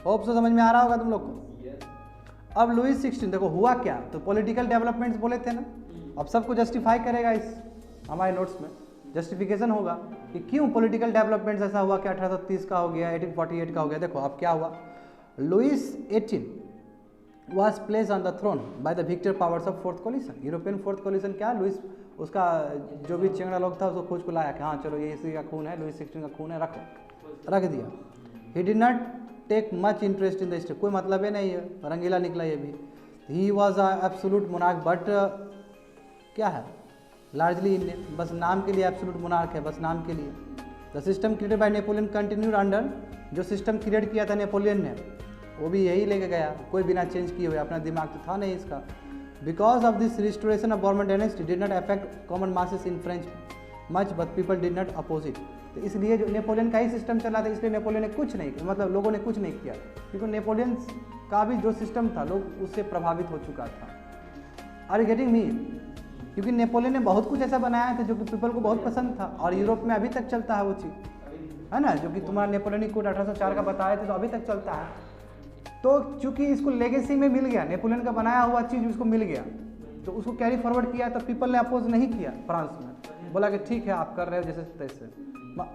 [SPEAKER 1] होप से समझ में आ रहा होगा तुम लोग को। अब लुईस 16 देखो हुआ क्या, तो पॉलिटिकल डेवलपमेंट्स बोले थे ना, अब सबको जस्टिफाई करेगा इस हमारे नोट्स में, जस्टिफिकेशन होगा कि क्यों पॉलिटिकल डेवलपमेंट्स ऐसा हुआ कि 1830 का हो गया, 1848 का हो गया। देखो अब क्या हुआ, Lewis 18 was placed on the throne by the victor powers of fourth coalition। European fourth coalition क्या, लुईस उसका जो भी चेंगड़ा लोग था उसको खोज को लाया कि हाँ चलो ये इसी का खून है, लुईस 16 का खून है, रखो, रख दिया। He did not take much interest in the history, कोई मतलब ही नहीं है, रंगीला निकला ये भी। He was a absolute monarch, but क्या है, लार्जली इंडियन, बस नाम के लिए एब्सोल्यूट मोनार्क है, बस नाम के लिए। The system created bye Napoleon continued under, जो सिस्टम क्रिएट किया था नेपोलियन ने वो भी यही लेके गया, कोई बिना चेंज किए हुए, अपना दिमाग तो था नहीं इसका। Because of this restoration of government dynasty did not affect common masses in French much, but people did not oppose it. तो इसलिए जो नेपोलियन का ही सिस्टम चला था, इसलिए नेपोलियन ने कुछ नहीं किया, मतलब लोगों ने कुछ नहीं किया, क्योंकि नेपोलियन का भी जो सिस्टम था लोग उससे प्रभावित हो चुका था। Are you getting me? क्योंकि नेपोलियन ने बहुत कुछ ऐसा बनाया था जो कि पीपल को बहुत पसंद था, और यूरोप में अभी तक चलता है वो चीज़, है ना, जो कि तुम्हारा नेपोलियनिक कोड 1804 का बताए थे, तो अभी तक चलता है। तो चूंकि इसको लेगेसी में मिल गया, नेपोलियन का बनाया हुआ चीज़ उसको मिल गया, तो उसको कैरी फॉरवर्ड किया, तो पीपल ने अपोज नहीं किया फ्रांस में, बोला कि ठीक है आप कर रहे हो जैसे तैसे।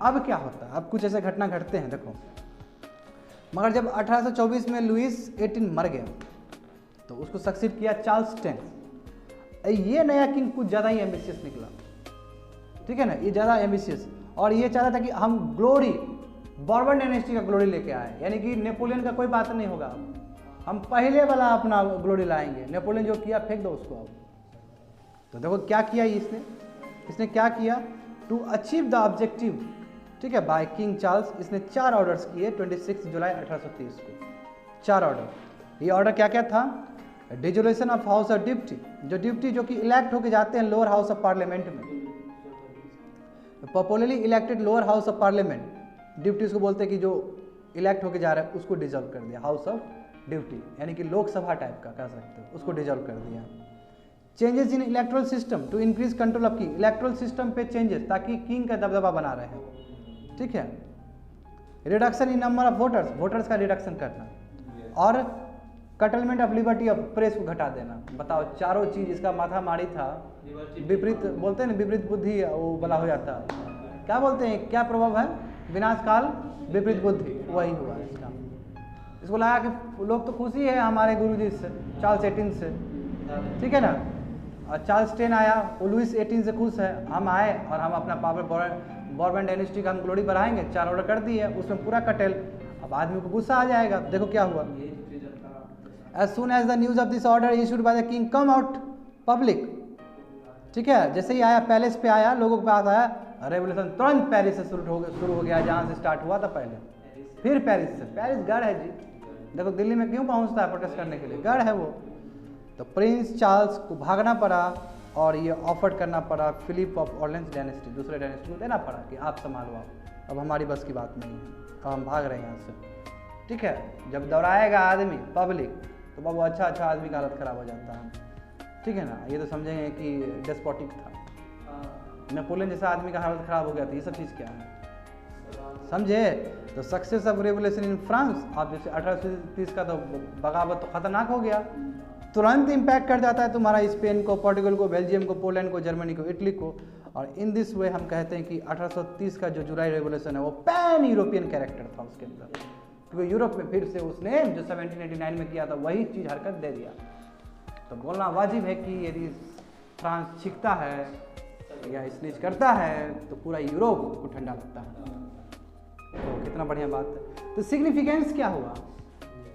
[SPEAKER 1] अब क्या होता है, अब कुछ ऐसे घटना घटते हैं देखो। मगर जब 1824 में लुईस 18 मर गया तो उसको सक्सीड किया चार्ल्स 10। ये नया किंग कुछ ज़्यादा ही एम्बिशियस निकला, ठीक है ना, ये ज़्यादा एम्बिशियस, और ये चाहता था कि हम ग्लोरी, बॉर्बन डायनेस्टी का ग्लोरी लेके आए, यानी कि नेपोलियन का कोई बात नहीं होगा, हम पहले वाला अपना ग्लोरी लाएंगे, नेपोलियन जो किया फेंक दो उसको अब। तो देखो क्या किया इसने क्या किया, टू अचीव द ऑब्जेक्टिव, ठीक है, बाय किंग चार्ल्स, इसने 4 ऑर्डर्स किए 26 जुलाई 1830 को, 4 ऑर्डर। ये ऑर्डर क्या क्या था, dissolution of house of deputy, जो डिप्टी जो कि इलेक्ट होके जाते हैं लोअर हाउस ऑफ पार्लियामेंट में, popularly elected lower house of parliament, deputy उसको बोलते हैं कि जो इलेक्ट होके जा रहा है उसको डिजोल्व कर दिया, हाउस ऑफ ड्यूटी, यानी कि लोकसभा टाइप का कह सकते हो, उसको डिजोल्व कर दिया। Changes in electoral system to increase control of king, electoral system पे चेंजेस ताकि किंग का दबदबा बना रहे, ठीक है। Reduction in number of voters, voters का रिडक्शन करना, और curtailment of liberty of press को घटा देना। बताओ, चारों चीज इसका माथा मारी था, विपरीत बोलते हैं ना, विपरीत बुद्धि वो बला हो जाता है, क्या बोलते हैं, क्या प्रभाव है, विनाश काल विपरीत बुद्धि, वही हुआ इसका। इसको लगा कि लोग तो खुशी है हमारे गुरुजी से, चार्ल्स 18 से, ठीक है ना, चार्ल्स टेन आया, वो लुइस 18 से खुश है, हम आए और हम अपना पावर बॉर्बन डायनेस्टी का हम ग्लोरी बढ़ाएंगे, 4 ऑर्डर कर दिए, उसमें पूरा कटेल। अब आदमी को गुस्सा आ जाएगा। देखो क्या हुआ, as soon as the news of this order issued by the king come out public, ठीक है, जैसे ही आया पैलेस पे आया, लोगों के पास आया, रेवोल्यूशन तुरंत पेरिस से शुरू हो गया, जहाँ से स्टार्ट हुआ था पहले, फिर पेरिस से। पेरिस गढ़ है जी, देखो दिल्ली में क्यों पहुँचता है प्रोटेस्ट करने के लिए, गढ़ है वो। तो प्रिंस चार्ल्स को भागना पड़ा और ये ऑफर करना पड़ा फिलिप ऑफ ऑर्लेंस डायनेस्टी, दूसरे डायनेस्टी को देना पड़ा कि आप संभालो, आप अब हमारी बस की बात नहीं है, अब हम भाग रहे हैं यहाँ से, ठीक है। जब दौड़ाएगा आदमी पब्लिक तो बाबू अच्छा आदमी का हालत ख़राब हो जाता है, ठीक है ना। ये तो समझेंगे कि डेस्पोटिक था, नेपोलियन जैसा आदमी का हालत ख़राब हो गया था, ये सब चीज़ क्या है, समझे। तो success of revolution in France, आप जैसे 1830 का तो बगावत तो खतरनाक हो गया, तुरंत इम्पैक्ट कर जाता है तुम्हारा स्पेन को, पोर्टुगल को, बेल्जियम को, पोलैंड को, जर्मनी को, इटली को। और इन दिस वे हम कहते हैं कि 1830 का जो जुलाई रेवोल्यूशन है वो पैन यूरोपियन कैरेक्टर था उसके अंदर, क्योंकि यूरोप में फिर से उसने जो 1789 में किया था वही चीज़ हरकत दे दिया। तो बोलना वाजिब है कि यदि फ्रांस छिकता है या स्नीच करता है तो पूरा यूरोप को ठंडा लगता है। तो कितना बढ़िया बात है। तो सिग्निफिकेंस क्या हुआ,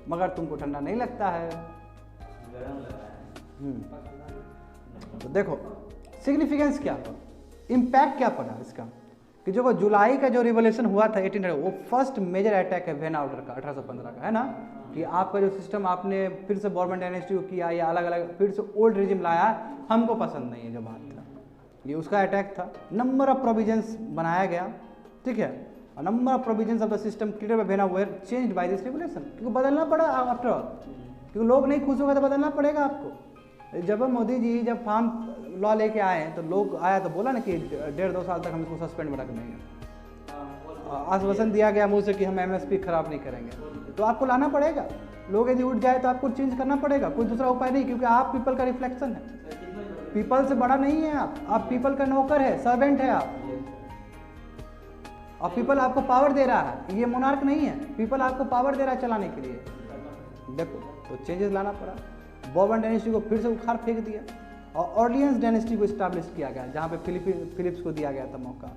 [SPEAKER 1] मगर तुमको ठंडा नहीं लगता है। तो देखो सिग्निफिकेंस क्या हुआ, इम्पैक्ट क्या पड़ा इसका, कि जो जुलाई का जो रिवोल्यूशन हुआ था 1800, वो फर्स्ट मेजर अटैक है वेना ऑर्डर का 1815 का, है ना, कि आपका जो सिस्टम आपने फिर से बॉर्बन डायनेस्टी को किया या अलग अलग फिर से ओल्ड रिजिम लाया, हमको पसंद नहीं है जो बात था, ये उसका अटैक था। नंबर ऑफ प्रोविजंस बनाया गया, ठीक है, और number of provisions of the system created by Vienna were changed by this revolution, क्योंकि बदलना पड़ा आफ्टर ऑल, क्योंकि लोग नहीं खुश हो गए तो बदलना पड़ेगा आपको। जब मोदी जी जब फार्म लॉ लेके आए तो लोग आया तो बोला ना कि 1.5-2 साल तक हम इसको सस्पेंड में रख देंगे, आश्वासन दिया गया मुझसे कि हम MSP खराब नहीं करेंगे, तो आपको लाना पड़ेगा। लोग यदि उठ जाए तो आपको चेंज करना पड़ेगा, कोई दूसरा उपाय नहीं, क्योंकि आप पीपल का रिफ्लेक्शन है, पीपल से बड़ा नहीं है आप पीपल का नौकर है, सर्वेंट है आप, और पीपल आपको पावर दे रहा है, ये मोनार्क नहीं है, पीपल आपको पावर दे रहा है चलाने के लिए। देखो तो चेंजेस लाना पड़ा, बॉर्बन डायनेस्टी को फिर से उखाड़ फेंक दिया और ऑर्लियंस डायनेस्टी को इस्टेब्लिश किया गया, जहाँ पे फिलिप्स को दिया गया था मौका।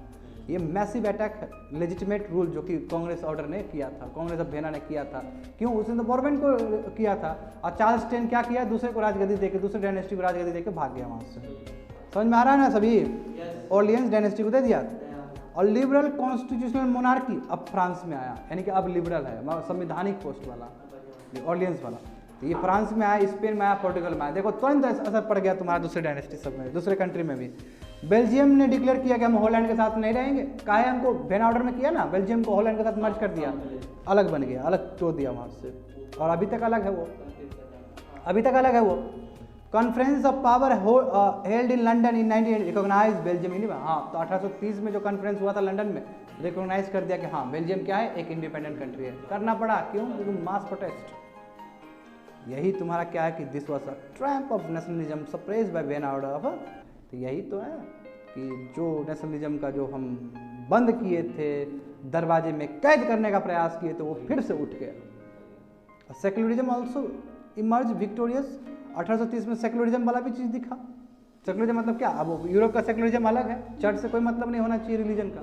[SPEAKER 1] ये मैसिव अटैक है, लेजिटिमेट रूल जो कि कांग्रेस ऑर्डर ने किया था, कांग्रेस ऑफ वेना ने किया था, क्यों, उसने तो बॉर्बन को किया था, और चार्ल्स टेन क्या किया, दूसरे को राजगद्दी देके, दूसरे डायनेस्टी को राजगद्दी देके भाग गया वहाँ से। समझ में आ रहा है ना सभी, ऑर्लियंस डायनेस्टी को दे दिया। और लिबरल कॉन्स्टिट्यूशनल मोनार्की अब फ्रांस में आया, यानी कि अब लिबरल है, संवैधानिक पोस्ट वाला, ये ऑर्लियंस वाला, तो ये फ्रांस में आया, स्पेन में आया, पोर्टुगल में आया। देखो तुरंत असर पड़ गया तुम्हारा दूसरे डायनेस्टी सब में, दूसरे कंट्री में भी। बेल्जियम ने डिक्लेयर किया कि हम हॉलैंड के साथ नहीं रहेंगे, काहे, हमको वेना ऑर्डर में किया ना, बेल्जियम को हॉलैंड के साथ मर्ज कर दिया, अलग बन गया, अलग तोड़ दिया वहाँ से, और अभी तक अलग है वो, अभी तक अलग है वो। Conference of power held in London in 1980 recognize Belgium in, हाँ, तो 1830 में जो कॉन्फ्रेंस हुआ था लंदन में, रिकॉग्नाइज कर दिया कि हाँ बेल्जियम क्या है, एक इंडिपेंडेंट कंट्री है। करना पड़ा क्यों, क्योंकि मास प्रोटेस्ट। यही तुम्हारा क्या है कि this was a tramp of nationalism suppressed bye vena order of, तो यही तो है कि जो नेशनलिज्म का जो हम बंद किए थे, दरवाजे में कैद करने का प्रयास किए थे, वो फिर से उठ गया। सेक्युलरिज्म ऑल्सो इमर्ज विक्टोरियस, 1830 में सेक्युलरिज्म वाला भी चीज़ दिखा। सेक्युलरिज्म मतलब क्या, अब यूरोप का सेक्युलरिज्म अलग है, चर्च से कोई मतलब नहीं होना चाहिए रिलीजन का।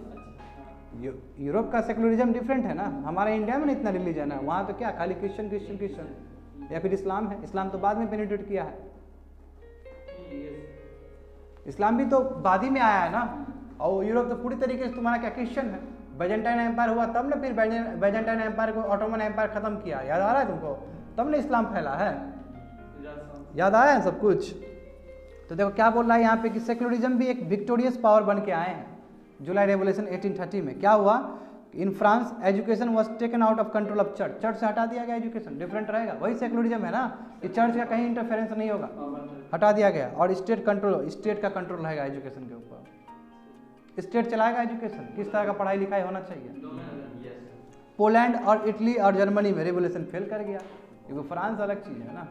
[SPEAKER 1] यूरोप का सेक्युलरिज्म डिफरेंट है ना, हमारे इंडिया में इतना रिलीजन है, वहाँ तो क्या खाली क्रिश्चियन क्रिश्चियन क्रिश्चियन, या फिर इस्लाम है, इस्लाम तो बाद में पेनिट्रेट किया है, इस्लाम भी तो बाद ही में आया है ना। और यूरोप तो पूरी तरीके से तुम्हारा क्या क्रिश्चियन है। बेजेंटाइन एम्पायर हुआ तब ने फिर बेजेंटाइन एम्पायर को ऑटोमन एम्पायर खत्म किया, याद आ रहा है तुमको, तब ने इस्लाम फैला है, याद आया है सब कुछ। तो देखो क्या बोल रहा है यहाँ पे कि सेक्युलरिज्म भी एक विक्टोरियस पावर बन के आए हैं। जुलाई रेवोल्यूशन 1830 में क्या हुआ, in France education was taken out of control of church, church से हटा दिया गया एजुकेशन, डिफरेंट रहेगा, वही सेक्युलरिज्म है ना कि चर्च का कहीं इंटरफेरेंस नहीं होगा, हटा दिया गया। और स्टेट कंट्रोल, स्टेट का कंट्रोल रहेगा एजुकेशन के ऊपर, स्टेट चलाएगा एजुकेशन, किस तरह का पढ़ाई लिखाई होना चाहिए। पोलैंड और इटली और जर्मनी में रेवोल्यूशन फेल कर गया, क्योंकि फ्रांस अलग चीज़ है ना,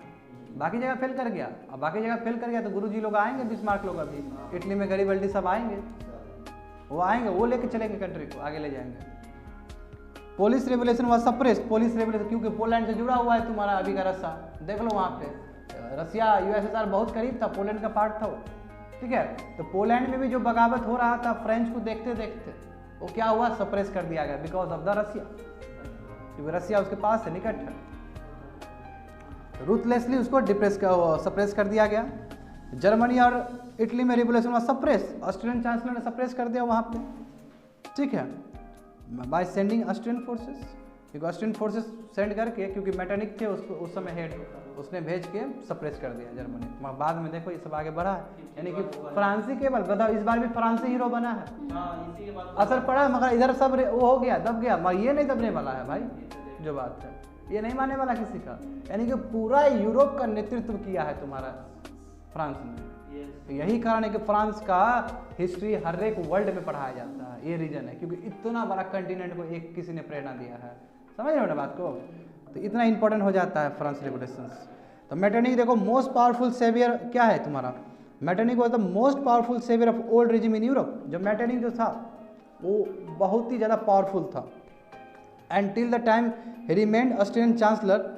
[SPEAKER 1] बाकी जगह फेल कर गया। अब बाकी जगह फेल कर गया तो गुरुजी लोग आएंगे, बिस्मार्क लोग, अभी इटली में गरीबल्डी सब आएंगे, वो आएंगे, वो लेके चलेंगे कंट्री को आगे ले जाएंगे। Polish revolution was suppressed, Polish revolution क्योंकि पोलैंड से जुड़ा हुआ है तुम्हारा अभी का रस्सा, देख लो वहाँ पे रसिया यूएसएसआर बहुत करीब था, पोलैंड का पार्ट था वो, ठीक है। तो पोलैंड में भी जो बगावत हो रहा था फ्रेंच को देखते देखते, वो क्या हुआ, सप्रेस कर दिया गया बिकॉज ऑफ द रसिया, क्योंकि रसिया उसके पास है, निकट है। रूथलेसली उसको सप्रेस कर दिया गया। जर्मनी और इटली में रिवोल्यूशन हुआ सप्रेस, ऑस्ट्रियन चांसलर ने सप्रेस कर दिया वहाँ पे, ठीक है, बाय सेंडिंग ऑस्ट्रियन फोर्सेस, क्योंकि ऑस्ट्रियन फोर्सेस सेंड करके, क्योंकि मैटरनिक थे उसको उस समय हेड, उसने भेज के सप्रेस कर दिया जर्मनी। बाद में देखो ये सब आगे बढ़ा है, यानी कि फ्रांसी केवल बताओ, इस बार भी फ्रांसी हीरो बना है, असर पड़ा, मगर इधर सब वो हो गया, दब गया, मगर ये नहीं दबने वाला है भाई, जो बात है ये नहीं मानने वाला किसी का, यानी कि पूरा यूरोप का नेतृत्व किया है तुम्हारा फ्रांस ने। यही कारण है कि फ्रांस का हिस्ट्री हर एक वर्ल्ड में पढ़ाया जाता है, ये रीजन है, क्योंकि इतना बड़ा कंटिनेंट को एक किसी ने प्रेरणा दिया है, समझ रहे हो ना बात को, तो इतना इंपॉर्टेंट हो जाता है फ्रांस रेवोल्यूशंस। तो मैटरनिक देखो मोस्ट पावरफुल सेवियर क्या है तुम्हारा, Metternich was the most powerful saviour of old regime in Europe. जो मैटरनिक जो था वो बहुत ही ज़्यादा पावरफुल था, and till the time he remained Austrian chancellor,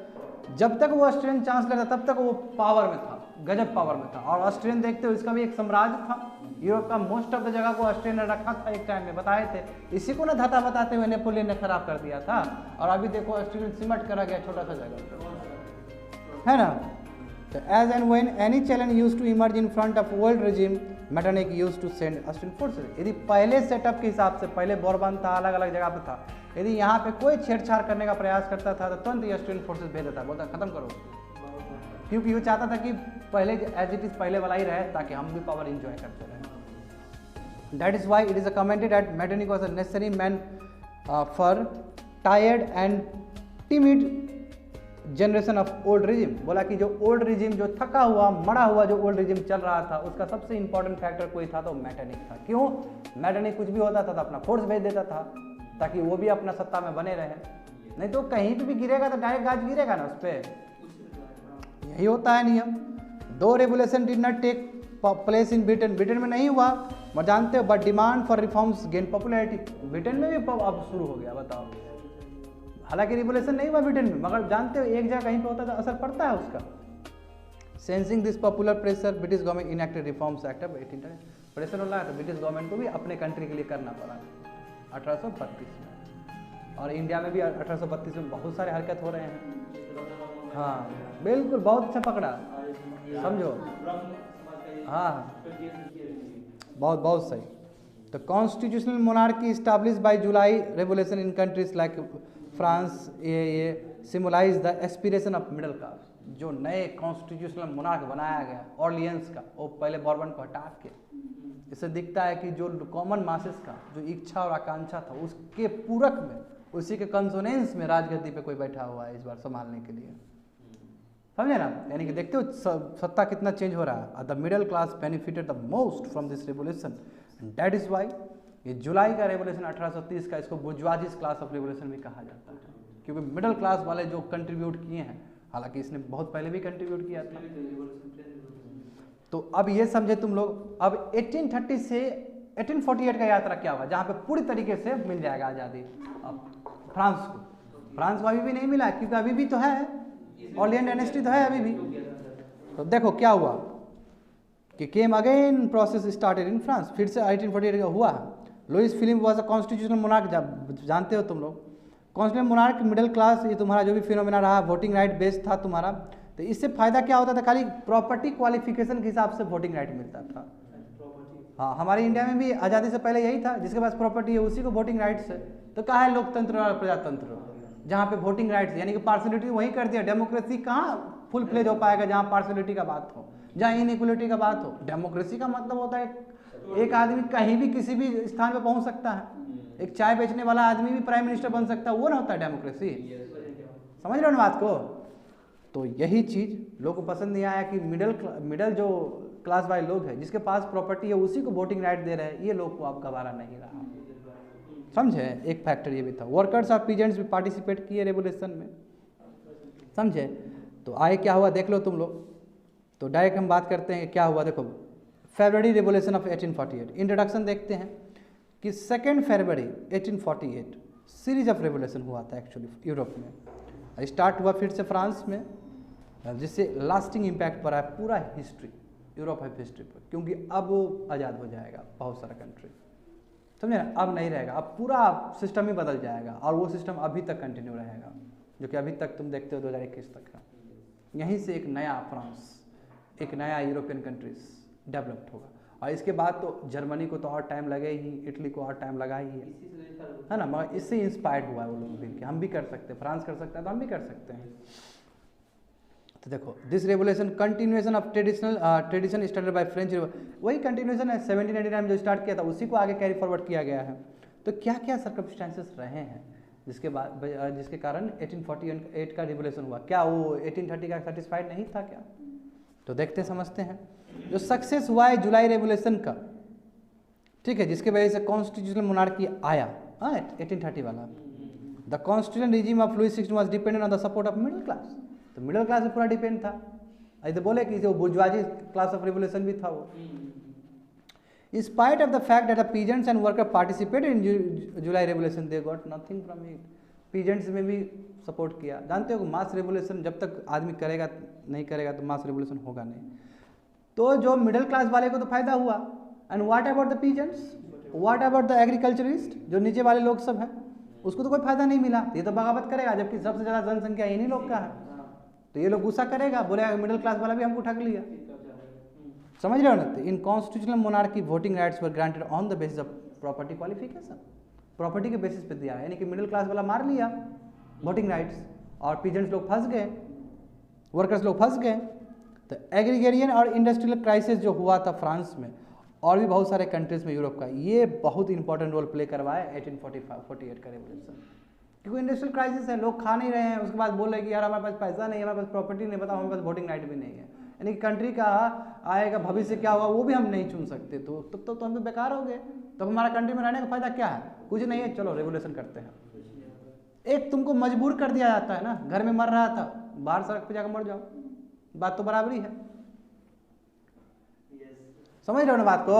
[SPEAKER 1] जब तक वो ऑस्ट्रियन चांसलर था तब तक वो पावर में था, गजब पावर में था। और ऑस्ट्रियन देखते हो इसका भी एक साम्राज्य था, यूरोप का मोस्ट ऑफ द जगह को ऑस्ट्रियन ने रखा था एक टाइम में, बताए थे, इसी को ना धता बताते हुए नेपोलियन ने खराब कर दिया था, और अभी देखो ऑस्ट्रियन सिमट करा गया छोटा सा जगह, है ना। तो as and when any challenge used to emerge in front of world regime, Metternich used to send Austrian forces. यदि पहले सेटअप के हिसाब से, पहले बोरबन था, अलग अलग जगह पे था, यदि यहाँ पे कोई छेड़छाड़ करने का प्रयास करता था तो तुरंत ही ऑस्ट्रियन फोर्सेस भेज देता, बोलता खत्म करो, क्योंकि वो चाहता था कि पहले एज इट इज पहले वाला ही रहे, ताकि हम भी पावर एंजॉय करते रहे। That is why it is commented that Metternich was a necessary man for tired and timid generation of old regime. बोला कि जो ओल्ड रिजिम, जो थका हुआ मरा हुआ जो ओल्ड रिजिम चल रहा था, उसका सबसे इंपॉर्टेंट फैक्टर कोई था तो मैटरनिक था। क्यों? मैटरनिक कुछ भी होता था तो अपना फोर्स भेज देता था, ताकि वो भी अपना सत्ता में बने रहे, नहीं तो कहीं पे भी गिरेगा तो डायरेक्ट गाज गिरेगा ना उस पर। यही होता है नियम। दो revolution did not take place in Britain, Britain में नहीं हुआ, मैं जानते हो, but demand for reforms gain popularity, Britain में भी अब शुरू हो गया, बताओ। हालांकि रिवोल्यूशन नहीं हुआ ब्रिटेन में, मगर जानते हो एक जगह कहीं पे होता था, असर पड़ता है उसका। Sensing this popular pressure, British government enacted reforms act of 1830। Pressure हो रहा है तो ब्रिटिश गवर्नमेंट को भी अपने कंट्री के लिए करना पड़ा 1832 में, और इंडिया में भी 1832 में बहुत सारे हरकत हो रहे हैं। हाँ बिल्कुल, बहुत अच्छा पकड़ा, समझो, हाँ बहुत बहुत सही। तो constitutional monarchy establish by July revolution in countries like France, ये symbolize the aspiration of middle class. जो नए कॉन्स्टिट्यूशनल मोनार्क बनाया गया ऑर्लियंस का, वो पहले बॉर्बन को हटा के, इससे दिखता है कि जो कॉमन मासेस का जो इच्छा और आकांक्षा था, उसके पूरक में, उसी के कंसोनेंस में राजगद्दी पे कोई बैठा हुआ है इस बार संभालने के लिए, समझे ना। यानी कि देखते हो सत्ता कितना चेंज हो रहा है। The middle class benefited the most from this revolution, and that is why ये जुलाई का रेवोल्यूशन 1830 का, इसको बुर्जुआजीज क्लास ऑफ रेवोल्यूशन भी कहा जाता है, क्योंकि मिडिल क्लास वाले जो कंट्रीब्यूट किए हैं, हालांकि इसने बहुत पहले भी कंट्रीब्यूट किया था। तो अब ये समझे तुम लोग, अब 1830 से 1848 का यात्रा क्या हुआ, जहाँ पे पूरी तरीके से मिल जाएगा आज़ादी अब फ्रांस को। फ्रांस को अभी भी नहीं मिला, क्योंकि अभी भी तो है, ऑर्लियन डायनेस्टी तो है अभी भी। तो देखो क्या हुआ कि came again process started in France, फिर से 1848 का हुआ है। Louis Philippe was a constitutional monarch, जानते हो तुम लोग, कॉन्स्टिट्यूशनल मोनार्क, मिडिल क्लास, ये तुम्हारा जो भी फिनोमेना रहा, वोटिंग राइट बेस्ड था तुम्हारा। तो इससे फायदा क्या होता था, खाली प्रॉपर्टी क्वालिफिकेशन के हिसाब से वोटिंग राइट मिलता था। हाँ, हमारे इंडिया में भी आज़ादी से पहले यही था, जिसके पास प्रॉपर्टी है उसी को वोटिंग राइट्स है। तो कहाँ है लोकतंत्र और प्रजातंत्र, जहाँ पे वोटिंग राइट्स यानी कि पार्सलिटी वहीं कर दिया। डेमोक्रेसी कहाँ फुल फ्लेज हो पाएगा जहाँ पार्सलिटी का बात हो, जहाँ इनइक्वलिटी का बात हो। डेमोक्रेसी का मतलब होता है एक आदमी कहीं भी किसी भी स्थान पे पहुँच सकता है, एक चाय बेचने वाला आदमी भी प्राइम मिनिस्टर बन सकता है, वो ना होता है डेमोक्रेसी। समझ रहे हो ना बात को। तो यही चीज़ लोगों को पसंद नहीं आया कि मिडल जो क्लास वाले लोग हैं, जिसके पास प्रॉपर्टी है उसी को वोटिंग राइट दे रहे हैं, ये लोग को अब गवारा नहीं रहा, समझे। एक फैक्टर ये भी था। वर्कर्स और पीजेंट्स भी पार्टिसिपेट किए रेवोल्यूशन में, समझे। तो आए क्या हुआ देख लो तुम लोग। तो डायरेक्ट हम बात करते हैं क्या हुआ। देखो फरवरी रेवोल्यूशन ऑफ 1848, इंट्रोडक्शन देखते हैं कि 2 फरवरी 1848 सीरीज ऑफ रेवोल्यूशन हुआ था एक्चुअली यूरोप में। स्टार्ट हुआ फिर से फ्रांस में, जिससे लास्टिंग इम्पैक्ट पड़ा है पूरा हिस्ट्री, यूरोप है हिस्ट्री पर, क्योंकि अब वो आज़ाद हो जाएगा बहुत सारा कंट्री, समझे ना। अब नहीं रहेगा, अब पूरा सिस्टम ही बदल जाएगा, और वो सिस्टम अभी तक कंटिन्यू रहेगा, जो कि अभी तक तुम देखते हो 2021 तक है। यहीं से एक नया फ्रांस, एक नया यूरोपियन कंट्रीज डेवलप्ड होगा, और इसके बाद तो जर्मनी को तो और टाइम लगे ही, इटली को और टाइम लगा ही है ना, मगर इससे इंस्पायर्ड हुआ है वो लोग भी कि हम भी कर सकते हैं, फ्रांस कर सकता है तो हम भी कर सकते हैं। तो देखो, this revolution continuation of tradition started by French, वही कंटिन्यूएशन है 1799 में जो स्टार्ट किया था उसी को आगे कैरी फॉरवर्ड किया गया है। तो क्या क्या सर्कमस्टेंसेस रहे हैं जिसके कारण 1848 का रिवोल्यूशन हुआ? क्या वो 1830 का सेटिस्फाइड नहीं था क्या? तो देखते समझते हैं। जो सक्सेस हुआ है जुलाई रेवोल्यूशन का, ठीक है, जिसके वजह से कॉन्स्टिट्यूशनल मोनार्की आया, 1830 वाला। The constitutional regime of Louis 16 was dependent on the support of middle class. तो मिडिल क्लास पे पूरा डिपेंड था, ऐसे बोले कि वो बुर्जुआजी क्लास ऑफ रिवोल्यूशन भी था वो। In spite of the fact that the peasants and workers participated in July revolution, they got nothing from it. Peasants में भी सपोर्ट किया। जानते हो मास रेवोल्यूशन जब तक आदमी करेगा नहीं करेगा तो मास रेवोल्यूशन होगा नहीं। तो जो मिडिल क्लास वाले को तो फायदा हुआ, and what about the peasants, what about the agriculturist, जो नीचे वाले लोग सब हैं, उसको तो कोई फायदा नहीं मिला। ये तो बगावत करेगा, जबकि सबसे ज़्यादा जनसंख्या इन्हीं लोग का है, तो ये लोग गुस्सा करेगा, बोलेगा मिडिल क्लास वाला भी हमको ठग लिया। समझ रहे हो ना? In constitutional monarchy voting rights were granted on the basis of property qualification, property के बेसिस पे दिया, यानी कि मिडिल क्लास वाला मार लिया वोटिंग राइट्स, और पीजेंट्स लोग फंस गए, वर्कर्स लोग फंस गए। तो एग्रीगेरियन और इंडस्ट्रियल क्राइसिस जो हुआ था फ्रांस में और भी बहुत सारे कंट्रीज में यूरोप का, ये बहुत इंपॉर्टेंट रोल प्ले करवाया 1848 का रेवोल्यूशन, क्योंकि इंडस्ट्रियल क्राइसिस है, लोग खा नहीं रहे हैं, उसके बाद बोल रहे कि यार हमारे पास पैसा नहीं है, हमारे पास प्रॉपर्टी नहीं, बताओ हमारे पास वोटिंग राइट भी नहीं है, यानी कि कंट्री का आएगा भविष्य क्या होगा वो भी हम नहीं चुन सकते। तो तब तो हम तो बेकार हो गए, तो हमारा कंट्री में रहने का फायदा क्या है? कुछ नहीं है, चलो रेवोल्यूशन करते हैं। एक तुमको मजबूर कर दिया जाता है ना, घर में मर रहा था, बाहर सड़क पे जाकर मर जाओ, बात तो बराबरी है। समझ रहे हो ना बात को?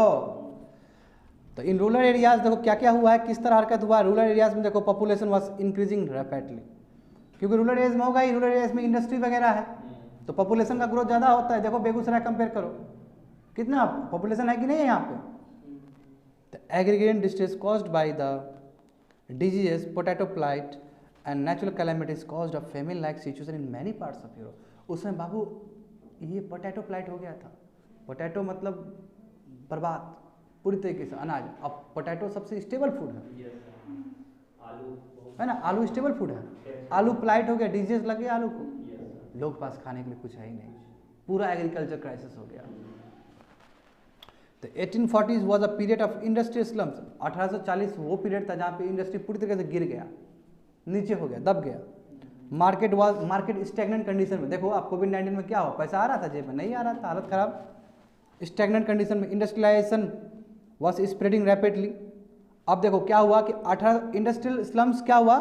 [SPEAKER 1] तो इन रूरल एरियाज देखो क्या क्या हुआ है, किस तरह हरकत हुआ। रूरल एरियाज में देखो पॉपुलेशन वाज इंक्रीजिंग रैपिडली, क्योंकि रूरल एरियाज में होगा ही, रूरल एरियाज में इंडस्ट्री वगैरह है, तो पॉपुलेशन का ग्रोथ ज़्यादा होता है। देखो बेगूसराय कंपेयर करो, कितना पॉपुलेशन है कि नहीं है यहाँ पे। The agrarian distress caused by the diseases, potato blight and natural calamities caused of famine like situation in many parts of Europe. उसमें बाबू ये पोटैटो प्लाइट हो गया था। पोटैटो मतलब बर्बाद पूरी तरीके से अनाज। अब पोटैटो सबसे स्टेबल फूड है ना, आलू स्टेबल फूड है, आलू प्लाइट हो गया, डिजीज लग गया आलू को, लोग के पास खाने के लिए कुछ है ही नहीं, पूरा एग्रीकल्चर क्राइसिस हो गया। तो 1840s was a period of industrial slums. 1840 वो पीरियड था जहाँ पे इंडस्ट्री पूरी तरीके से गिर गया, नीचे हो गया, दब गया। मार्केट स्टैग्नेंट कंडीशन में। देखो आप कोविड-19 में क्या हुआ, पैसा आ रहा था जेब में, नहीं आ रहा था, हालत खराब। स्टैग्नेंट कंडीशन में इंडस्ट्रियलाइजेशन वाज स्प्रेडिंग रैपिडली। अब देखो क्या हुआ कि 18 इंडस्ट्रियल स्लम्स क्या हुआ,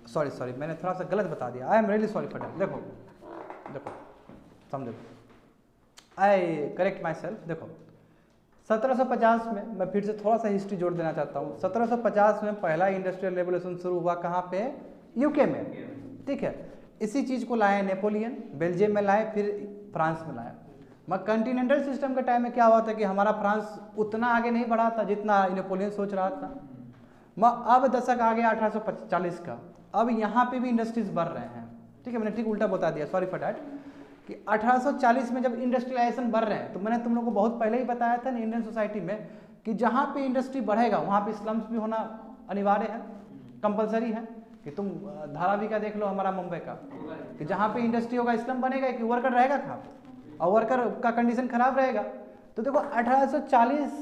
[SPEAKER 1] सॉरी मैंने थोड़ा सा गलत बता दिया, I am really sorry for that. देखो समझो, आई करेक्ट माई सेल्फ। देखो 1750 में, मैं फिर से थोड़ा सा हिस्ट्री जोड़ देना चाहता हूँ। 1750 में पहला इंडस्ट्रियल रेवोल्यूशन शुरू हुआ कहाँ पे? यूके में, ठीक है। इसी चीज़ को लाए नेपोलियन, बेल्जियम में लाए, फिर फ्रांस में लाए। मगर कंटिनेंटल सिस्टम के टाइम में क्या हुआ था कि हमारा फ्रांस उतना आगे नहीं बढ़ा था जितना नेपोलियन सोच रहा था। मगर अब दशक आ गया 1840 का, अब यहाँ पे भी इंडस्ट्रीज बढ़ रहे हैं, ठीक है। मैंने ठीक उल्टा बता दिया, सॉरी फॉर डैट। कि 1840 में जब इंडस्ट्रियलाइजेशन बढ़ रहे हैं, तो मैंने तुम लोगों को बहुत पहले ही बताया था ना इंडियन सोसाइटी में कि जहाँ पे इंडस्ट्री बढ़ेगा वहाँ पे स्लम्स भी होना अनिवार्य है, कंपलसरी है। कि तुम धारावी का देख लो, हमारा मुंबई का, कि जहाँ पे इंडस्ट्री होगा स्लम बनेगा, कि वर्कर रहेगा कहाँ, और वर्कर का कंडीशन खराब रहेगा। तो देखो 1840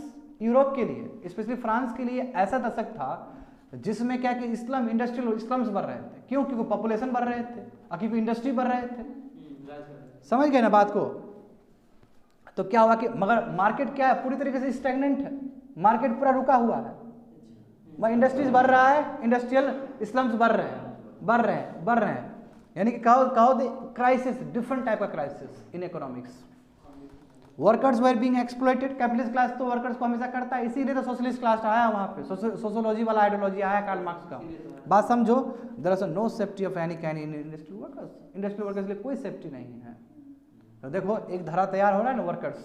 [SPEAKER 1] यूरोप के लिए, स्पेशली फ्रांस के लिए ऐसा दशक था जिसमें क्या कि इस्लाम इंडस्ट्रियल स्लम्स बढ़ रहे थे। क्यों? क्योंकि पॉपुलेशन बढ़ रहे थे, क्योंकि इंडस्ट्री बढ़ रहे थे। समझ गए ना बात को? तो क्या हुआ कि मगर मार्केट क्या है, पूरी तरीके से स्टैग्नेंट है, मार्केट पूरा रुका हुआ है। इंडस्ट्रीज बढ़ रहा है, इंडस्ट्रियल स्लम्स बढ़ रहे हैं, यानी कि कहो क्राइसिस, डिफरेंट टाइप का crisis in economics. Workers were being exploited. Capitalist class तो वर्कर्स को हमेशा करता है, इसीलिए तो सोशलिस्ट क्लास आया वहाँ पे, सोशोलॉजी वाला आइडियोलॉजी आया कार्ल मार्क्स का। बात समझो, there is no safety of any kind in industrial workers. Industrial workers के लिए कोई सेफ्टी नहीं है। तो देखो एक धारा तैयार हो रहा है ना वर्कर्स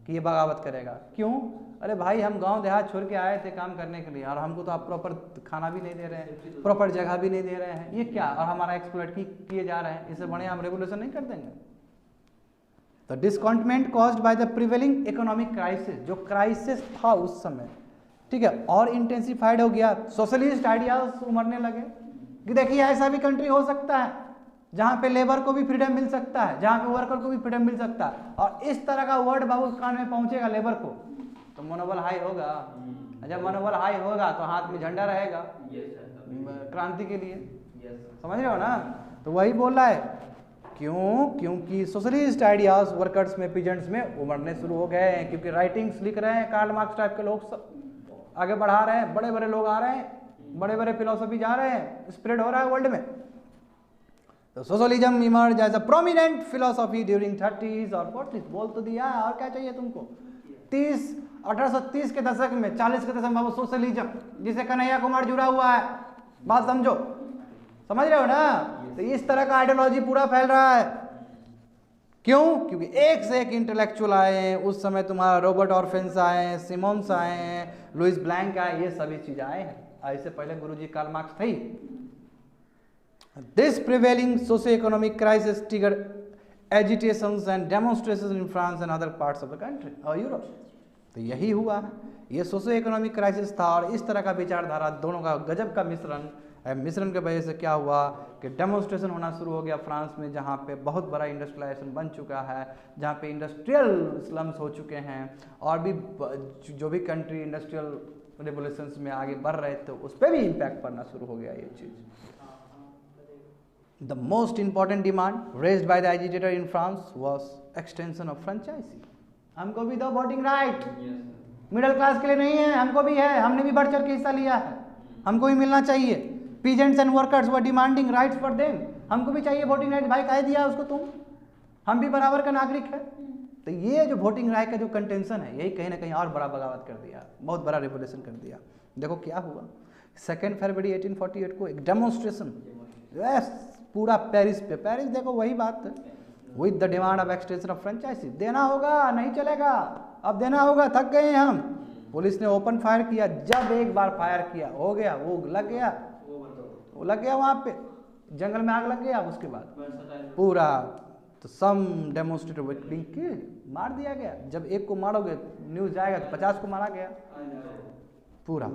[SPEAKER 1] कि ये बगावत करेगा। क्यों? अरे भाई हम गांव देहात छोड़ के आए थे काम करने के लिए और हमको तो आप प्रॉपर खाना भी नहीं दे रहे हैं, प्रॉपर जगह भी नहीं दे रहे हैं, ये क्या? और हमारा एक्सप्लॉइट किए जा रहे हैं, इससे बढ़िया हम रेवोल्यूशन नहीं कर देंगे? तो discontentment caused by the prevailing economic crisis, जो क्राइसिस था उस समय, ठीक है, और इंटेंसिफाइड हो गया। सोशलिस्ट आइडियाज उमड़ने लगे कि देखिए ऐसा भी कंट्री हो सकता है जहाँ पे लेबर को भी फ्रीडम मिल सकता है, जहाँ पे वर्कर को भी फ्रीडम मिल सकता है, और इस तरह का वर्ड बाबू कान में पहुंचेगा लेबर को तो मनोबल हाई होगा। जब मनोबल हाई होगा तो हाथ में झंडा रहेगा क्रांति के लिए, समझ रहे हो ना? तो वही बोल रहा है। क्यों? क्योंकि सोशलिस्ट आइडियाज वर्कर्स में, पीजेंट्स में उमड़ने शुरू हो गए हैं, क्योंकि राइटिंग्स लिख रहे हैं, कार्ल मार्क्स टाइप के लोग सब आगे बढ़ा रहे हैं, बड़े बड़े लोग आ रहे हैं, बड़े बड़े फिलोसफी जा रहे हैं, स्प्रेड हो रहा है वर्ल्ड में। तो socialism emerge as a prominent philosophy during 30s और 40s। बोल तो दिया, और क्या चाहिए तुमको? 1830 के दशक में, 40 के दशक में वो सोशलिज्म जिसे कन्हैया कुमार जुड़ा हुआ है, बात समझो, समझ रहे हो ना? तो इस तरह का आइडियोलॉजी पूरा फैल रहा है। क्यों? क्योंकि एक से एक इंटेलेक्चुअल आए हैं उस समय। तुम्हारा रॉबर्ट ऑर्फेंस आए हैं, सिमोन्स आए हैं, लुइस ब्लैंक आए, ये सभी चीज आए हैं। इससे पहले गुरुजी कार्ल मार्क्स थे। This prevailing socio-economic crisis triggered agitations and demonstrations in France and other parts of the country or Europe। तो यही हुआ है, ये सोशो इकोनॉमिक क्राइसिस था और इस तरह का विचारधारा दोनों का गजब का मिश्रण के वजह से क्या हुआ कि डेमोन्स्ट्रेशन होना शुरू हो गया फ्रांस में, जहाँ पे बहुत बड़ा इंडस्ट्रियलाइजेशन बन चुका है, जहाँ पे इंडस्ट्रियल स्लम्स हो चुके हैं, और भी जो भी कंट्री इंडस्ट्रियल रेवोल्यूशंस में आगे बढ़ रहे थे उस पर भी इम्पैक्ट पड़ना शुरू हो गया ये चीज़। The most important demand raised by the agitator in France was extension of franchising। हमको भी दो वोटिंग राइट, मिडिल क्लास के लिए नहीं है, हमको भी है, हमने भी बढ़ चढ़ के हिस्सा लिया है, हमको भी मिलना चाहिए। Peasants and workers were demanding rights for them, हमको भी चाहिए वोटिंग राइट। भाई काहे दिया उसको तुम? हम भी बराबर का नागरिक है। तो ये जो वोटिंग राइट का जो कंटेंशन है, यही कहीं ना कहीं और बड़ा बगावत कर दिया, बहुत बड़ा रिवोल्यूशन कर दिया। देखो क्या हुआ, 2 फरवरी 1848 को एक डेमोन्स्ट्रेशन पूरा पेरिस पे, पेरिस देखो वही बात है, with the demand of extension of franchise. देना होगा, नहीं चलेगा, अब देना होगा, थक गए हम। पुलिस ने ओपन फायर किया, जब एक बार फायर किया हो गया, वो लग गया वहाँ पे, जंगल में आग लग गया। उसके बाद पूरा तो सम डेमोन्स्ट्रेटर वर बीइंग किल्ड, मार दिया गया। जब एक को मारोगे न्यूज जाएगा तो 50 को मारा गया पूरा।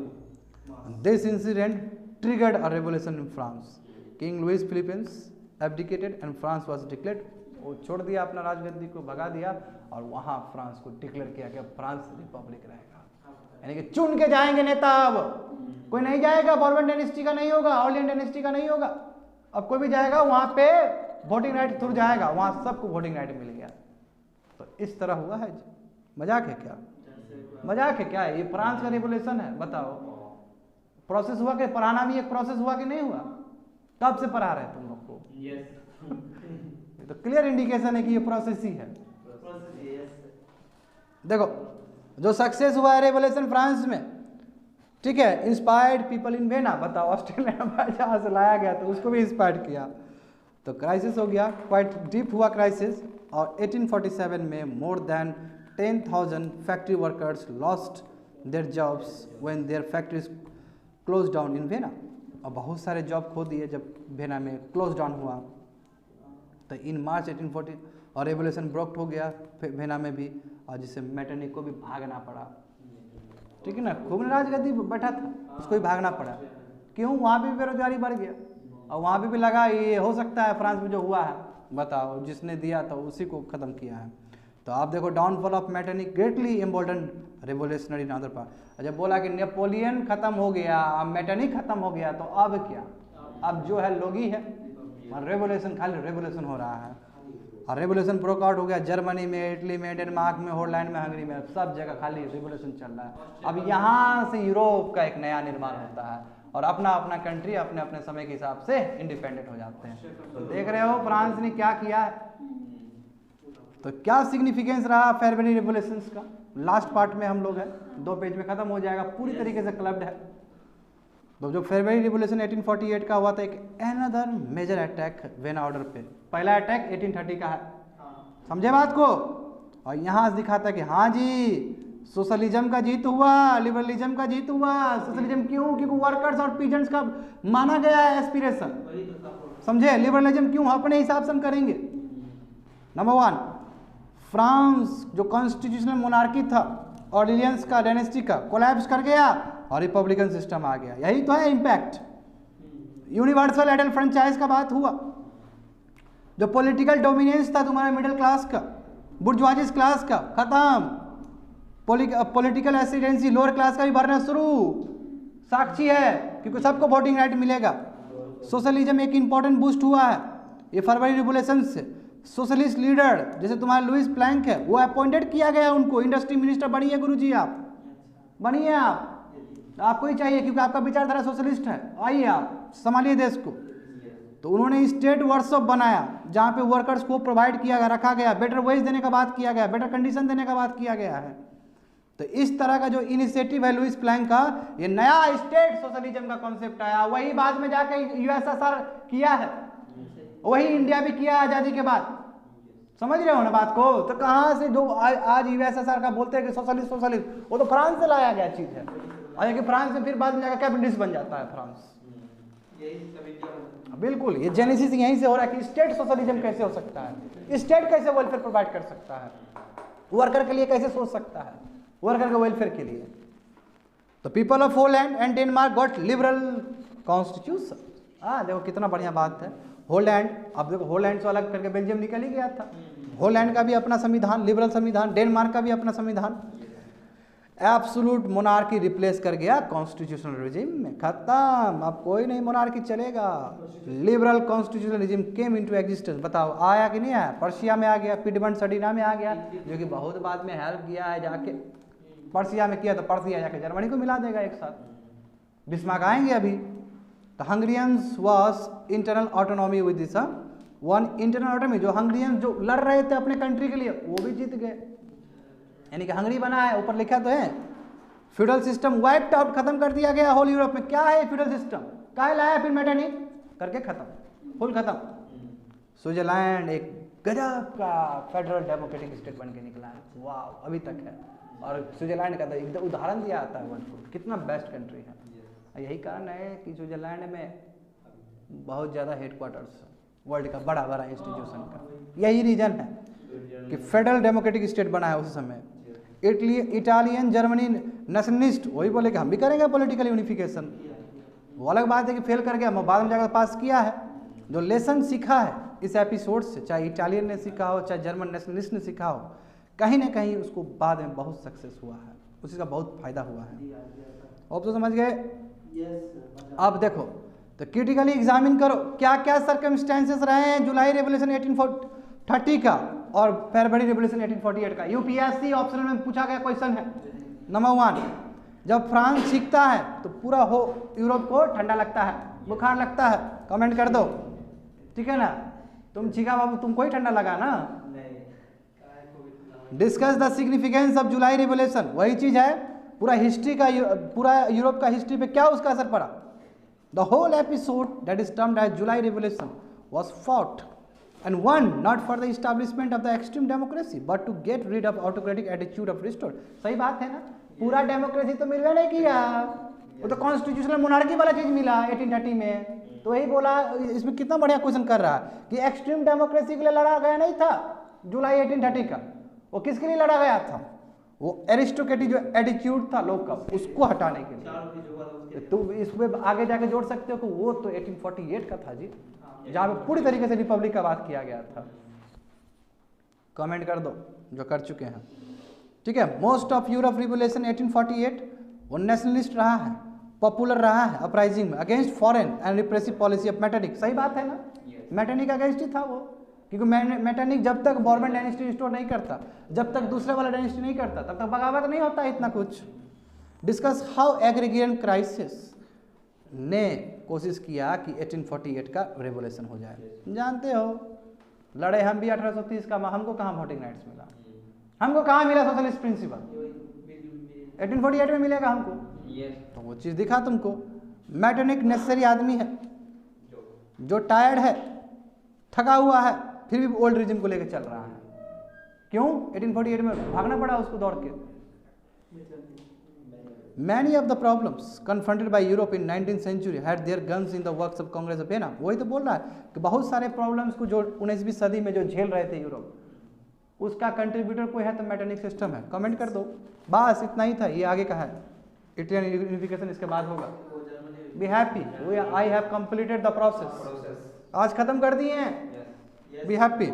[SPEAKER 1] This incident triggered a revolution in France. King Louis Philippines abdicated and France was declared. वो छोड़ दिया अपना राजगद्दी को, भगा दिया, और वहाँ फ्रांस को डिक्लेयर किया कि फ्रांस रिपब्लिक रहेगा, यानी कि चुन के जाएंगे नेता। अब कोई नहीं जाएगा, बॉर्बन डायनेस्टी का नहीं होगा, ऑर्लियन डायनेस्टी का नहीं होगा, अब कोई भी जाएगा वहाँ पे वोटिंग राइट थ्रू जाएगा, वहाँ सबको वोटिंग राइट मिल गया। तो इस तरह हुआ है। मजाक है क्या? मजाक है क्या? ये फ्रांस का रिवोल्यूशन है। बताओ प्रोसेस हुआ कि पढ़ाना भी एक प्रोसेस हुआ कि नहीं हुआ? कब से पढ़ा रहे तुम लोग को? ये तो क्लियर इंडिकेशन है कि ये प्रोसेस ही है। देखो जो सक्सेस हुआ है रेवोल्यूशन फ्रांस में, ठीक है, इंस्पायर्ड पीपल इन वेना। बताओ ऑस्ट्रेलिया में जहाँ से लाया गया तो उसको भी इंस्पायर किया। तो क्राइसिस हो गया, क्वाइट डीप हुआ क्राइसिस, और 1847 में more than 10,000 factory workers lost their jobs when their factories close down in Vienna. और बहुत सारे जॉब खो दिए जब वेना में क्लोज डाउन हुआ। तो इन मार्च 1840 और रेवोल्यूशन ब्रोक हो गया वेना में भी, और जिससे मेटरनिक को भी भागना पड़ा, ठीक है ना, खूब राजगद्दी बैठा था, उसको भी भागना पड़ा। क्यों? वहाँ भी बेरोजगारी बढ़ गया, और वहाँ भी लगा ये हो सकता है फ्रांस में जो हुआ है, बताओ जिसने दिया था उसी को ख़त्म किया है। तो आप देखो downfall of Metternich greatly important revolutionary in other part. जब बोला कि नेपोलियन खत्म हो गया, अब मेटरनिक खत्म हो गया, तो अब क्या? अब जो है लोगी है, और रेवोल्यूशन खाली रेवोल्यूशन हो रहा है। और रेवोल्यूशन ब्रोक आउट हो गया जर्मनी में, इटली में, डेनमार्क में, हॉलैंड में, हंगरी में, सब जगह खाली रेवोल्यूशन चल रहा है। अब यहाँ से यूरोप का एक नया निर्माण होता है, और अपना अपना कंट्री अपने अपने समय के हिसाब से इंडिपेंडेंट हो जाते हैं। तो देख रहे हो फ्रांस ने क्या किया है। तो क्या सिग्निफिकेंस रहा फरवरी रिवोल्यूशंस का? लास्ट पार्ट में हम लोग हैं, 2 पेज में खत्म हो जाएगा, पूरी तरीके से क्लब्ड है। तो जो फरवरी रिवोल्यूशन 1848 का हुआ था, एक another major attack Vienna order पे। पहला अटैक 1830 का है, समझे बात को। और यहाँ से दिखाता है कि हाँ जी सोशलिज्म का जीत हुआ, लिबरलिज्म का जीत हुआ। सोशलिज्म क्यों? क्योंकि वर्कर्स और पीजेंट्स का माना गया है एस्पिरेशन, समझे। लिबरलिज्म क्यों? अपने हिसाब से हम करेंगे। नंबर 1, फ्रांस जो कॉन्स्टिट्यूशनल मोनार्की था, ऑर्डिनेंस का, डायनेस्टी का, कोलैप्स कर गया और रिपब्लिकन सिस्टम आ गया। यही तो है इम्पैक्ट। यूनिवर्सल एडल्ट फ्रेंचाइज का बात हुआ। जो पॉलिटिकल डोमिनेंस था तुम्हारे मिडिल क्लास का, बुर्जुआजिस क्लास का, खत्म। पॉलिटिकल एसिडेंसी लोअर क्लास का भी भरना शुरू। साक्षी है, क्योंकि सबको वोटिंग राइट मिलेगा। सोशलिज्म एक इंपॉर्टेंट बूस्ट हुआ है ये फरवरी रिवोल्यूशन से। सोशलिस्ट लीडर जैसे तुम्हारा लुइस प्लैंक है, वो अपॉइंटेड किया गया उनको। इंडस्ट्री मिनिस्टर बनिए गुरुजी, आप बनिए। आपको ही चाहिए, क्योंकि आपका विचारधारा सोशलिस्ट है। आइए आप संभालिए देश को। तो उन्होंने स्टेट वर्कशॉप बनाया जहाँ पे वर्कर्स को प्रोवाइड किया गया, रखा गया, बेटर वेज देने का बात किया गया, बेटर कंडीशन देने का बात किया गया है। तो इस तरह का जो इनिशिएटिव है लुइस प्लैंक का, ये नया स्टेट सोशलिज्म का कॉन्सेप्ट आया। वही बाद में जाके यूएसएसआर किया है, वही इंडिया भी किया आजादी के बाद। समझ रहे हो ना बात को। तो कहाँ से जो आज यूएसएसआर का बोलते हैं कि सोशलिस्ट सोशलिस्ट, वो तो फ्रांस से लाया गया चीज है। और कि फ्रांस में फिर बाद में जाकर कैपिटलिस्ट बन जाता है फ्रांस। बिल्कुल, ये जेनेसिस यहीं से हो रहा है कि स्टेट सोशलिज्म कैसे हो सकता है, स्टेट कैसे वेलफेयर प्रोवाइड कर सकता है, वर्कर के लिए कैसे सोच सकता है, वर्कर के वेलफेयर के लिए। तो people of Holland and Denmark got liberal constitution. देखो कितना बढ़िया बात है। होलैंड, अब देखो होलैंड से अलग करके बेल्जियम निकल ही गया था। होलैंड का भी अपना संविधान, लिबरल संविधान, डेनमार्क का भी अपना संविधान। एब्सोल्यूट मोनार्की रिप्लेस कर गया कॉन्स्टिट्यूशनल रिजिम में, खत्म। अब कोई नहीं मोनार्की चलेगा। Liberal constitutional regime came into existence. बताओ आया कि नहीं आया? पर्शिया में आ गया, पिडमंट सडीना में आ गया, जो कि बहुत बाद में हेल्प किया है। जाके पर्शिया में किया तो पर्शिया जाके जर्मनी को मिला देगा एक साथ। बिस्मार्क आएंगे अभी। तो हंगरियंस was internal autonomy with this one internal autonomy. जो हंगरियंस जो लड़ रहे थे अपने कंट्री के लिए, वो भी जीत गए। यानी कि हंगरी बना है, ऊपर लिखा तो है फ्यूडल सिस्टम वाइप्ड आउट, खत्म कर दिया गया होल यूरोप में। क्या है फ्यूडल सिस्टम? क्या लाया फिर मेटरनिक करके खत्म, फुल खत्म। स्विट्जरलैंड एक गजब का फेडरल डेमोक्रेटिक स्टेट बन के निकला है। वाह, अभी तक है। और स्विट्जरलैंड का तो उदाहरण दिया आता है वर्ल्ड को, कितना बेस्ट कंट्री है। यही कारण है कि स्विट्जरलैंड में बहुत ज़्यादा हेडक्वार्टर्स वर्ल्ड का बड़ा बड़ा इंस्टीट्यूशन का, यही रीजन है कि फेडरल डेमोक्रेटिक स्टेट बना है उस समय। इटली, इटालियन, जर्मनी नेशनलिस्ट वही बोले कि हम भी करेंगे पॉलिटिकल यूनिफिकेशन। वो अलग बात है कि फेल कर गया, बाद में जाकर पास किया है। जो लेसन सीखा है इस एपिसोड से, चाहे इटालियन ने सीखा हो, चाहे जर्मन नेशनलिस्ट ने सीखा हो, कहीं ना कहीं उसको बाद में बहुत सक्सेस हुआ है, उसी का बहुत फायदा हुआ है। अब तो समझ गए। अब देखो तो क्रिटिकली एग्जामिन करो क्या क्या सर्कमस्टेंसेस रहे हैं जुलाई रेवोल्यूशन 1830 का और फरवरी रेवोल्यूशन 1848 का। यूपीएससी ऑप्शनल में पूछा गया क्वेश्चन है। नंबर 1, जब फ्रांस छींकता है तो पूरा हो यूरोप को ठंडा लगता है, बुखार लगता है। कमेंट कर दो, ठीक है ना। तुम छींका बाबू, तुमको ही ठंडा लगा ना। Discuss the significance of July revolution, वही चीज है। पूरा हिस्ट्री का, पूरा यूरोप का हिस्ट्री पे क्या उसका असर पड़ा। The whole episode that is termed as July revolution was fought and won not for the establishment of the extreme democracy but to get rid of autocratic attitude of restored। सही बात है ना। पूरा डेमोक्रेसी तो मिलवे नहीं किया, वो तो कॉन्स्टिट्यूशनल मोनार्की वाला चीज मिला 1830 में। तो वही बोला, इसमें कितना बढ़िया क्वेश्चन कर रहा है कि एक्सट्रीम डेमोक्रेसी के लिए लड़ा गया नहीं था जुलाई 1830 का। वो किसके लिए लड़ा गया था? वो एरिस्टोक्रेटिक जो एटीट्यूड था लोग का, उसको हटाने के लिए। तो इसमें आगे जाके जोड़ सकते हो कि वो तो 1848 का था जी, जहां पे पूरी तरीके से रिपब्लिक का बात किया गया था। कमेंट कर दो जो कर चुके हैं, ठीक है। मोस्ट ऑफ यूरोप रिवोल्यूशन 1848 वो नेशनलिस्ट रहा है, पॉपुलर रहा है, अपराइजिंग में against foreign and repressive policy of Metternich. सही बात है ना, मेटरनिक अगेंस्ट ही था वो, क्योंकि मेटरनिक जब तक गवर्नमेंट डायनेस्टी रिस्टोर नहीं करता, जब तक दूसरे वाला डायनेस्टी नहीं करता, तब तक बगावत नहीं होता इतना कुछ। डिस्कस हाउ एग्रीगेशन क्राइसिस ने कोशिश किया कि 1848 का रेवोल्यूशन हो जाए। जानते हो लड़े हम भी 1830 का, हमको कहाँ वोटिंग राइट्स मिला, हमको कहाँ मिला सोशलिस्ट प्रिंसिपल। 1848 में मिलेगा हमको। तो वो चीज़ दिखा तुमको। मेटरनिक नेसेसरी आदमी है जो टायर्ड है, थका हुआ है, फिर भी ओल्ड रिजिम को लेकर चल रहा है। क्यों 1848 में भागना पड़ा उसको दौड़ के? Many of the problems confronted by Europe in 19th century had their guns in the works of Congress of Vienna. वही तो बोल रहा है कि बहुत सारे प्रॉब्लम्स को जो 19वीं सदी में जो झेल रहे थे यूरोप, उसका कंट्रीब्यूटर कोई है तो मैटरनिक सिस्टम है। कमेंट कर दो, बस इतना ही था। ये आगे का है, इटालियन यूनिफिकेशन इसके बाद होगा। Be happy, I have completed the process. आज खत्म कर दिए हैं, बी हैप्पी।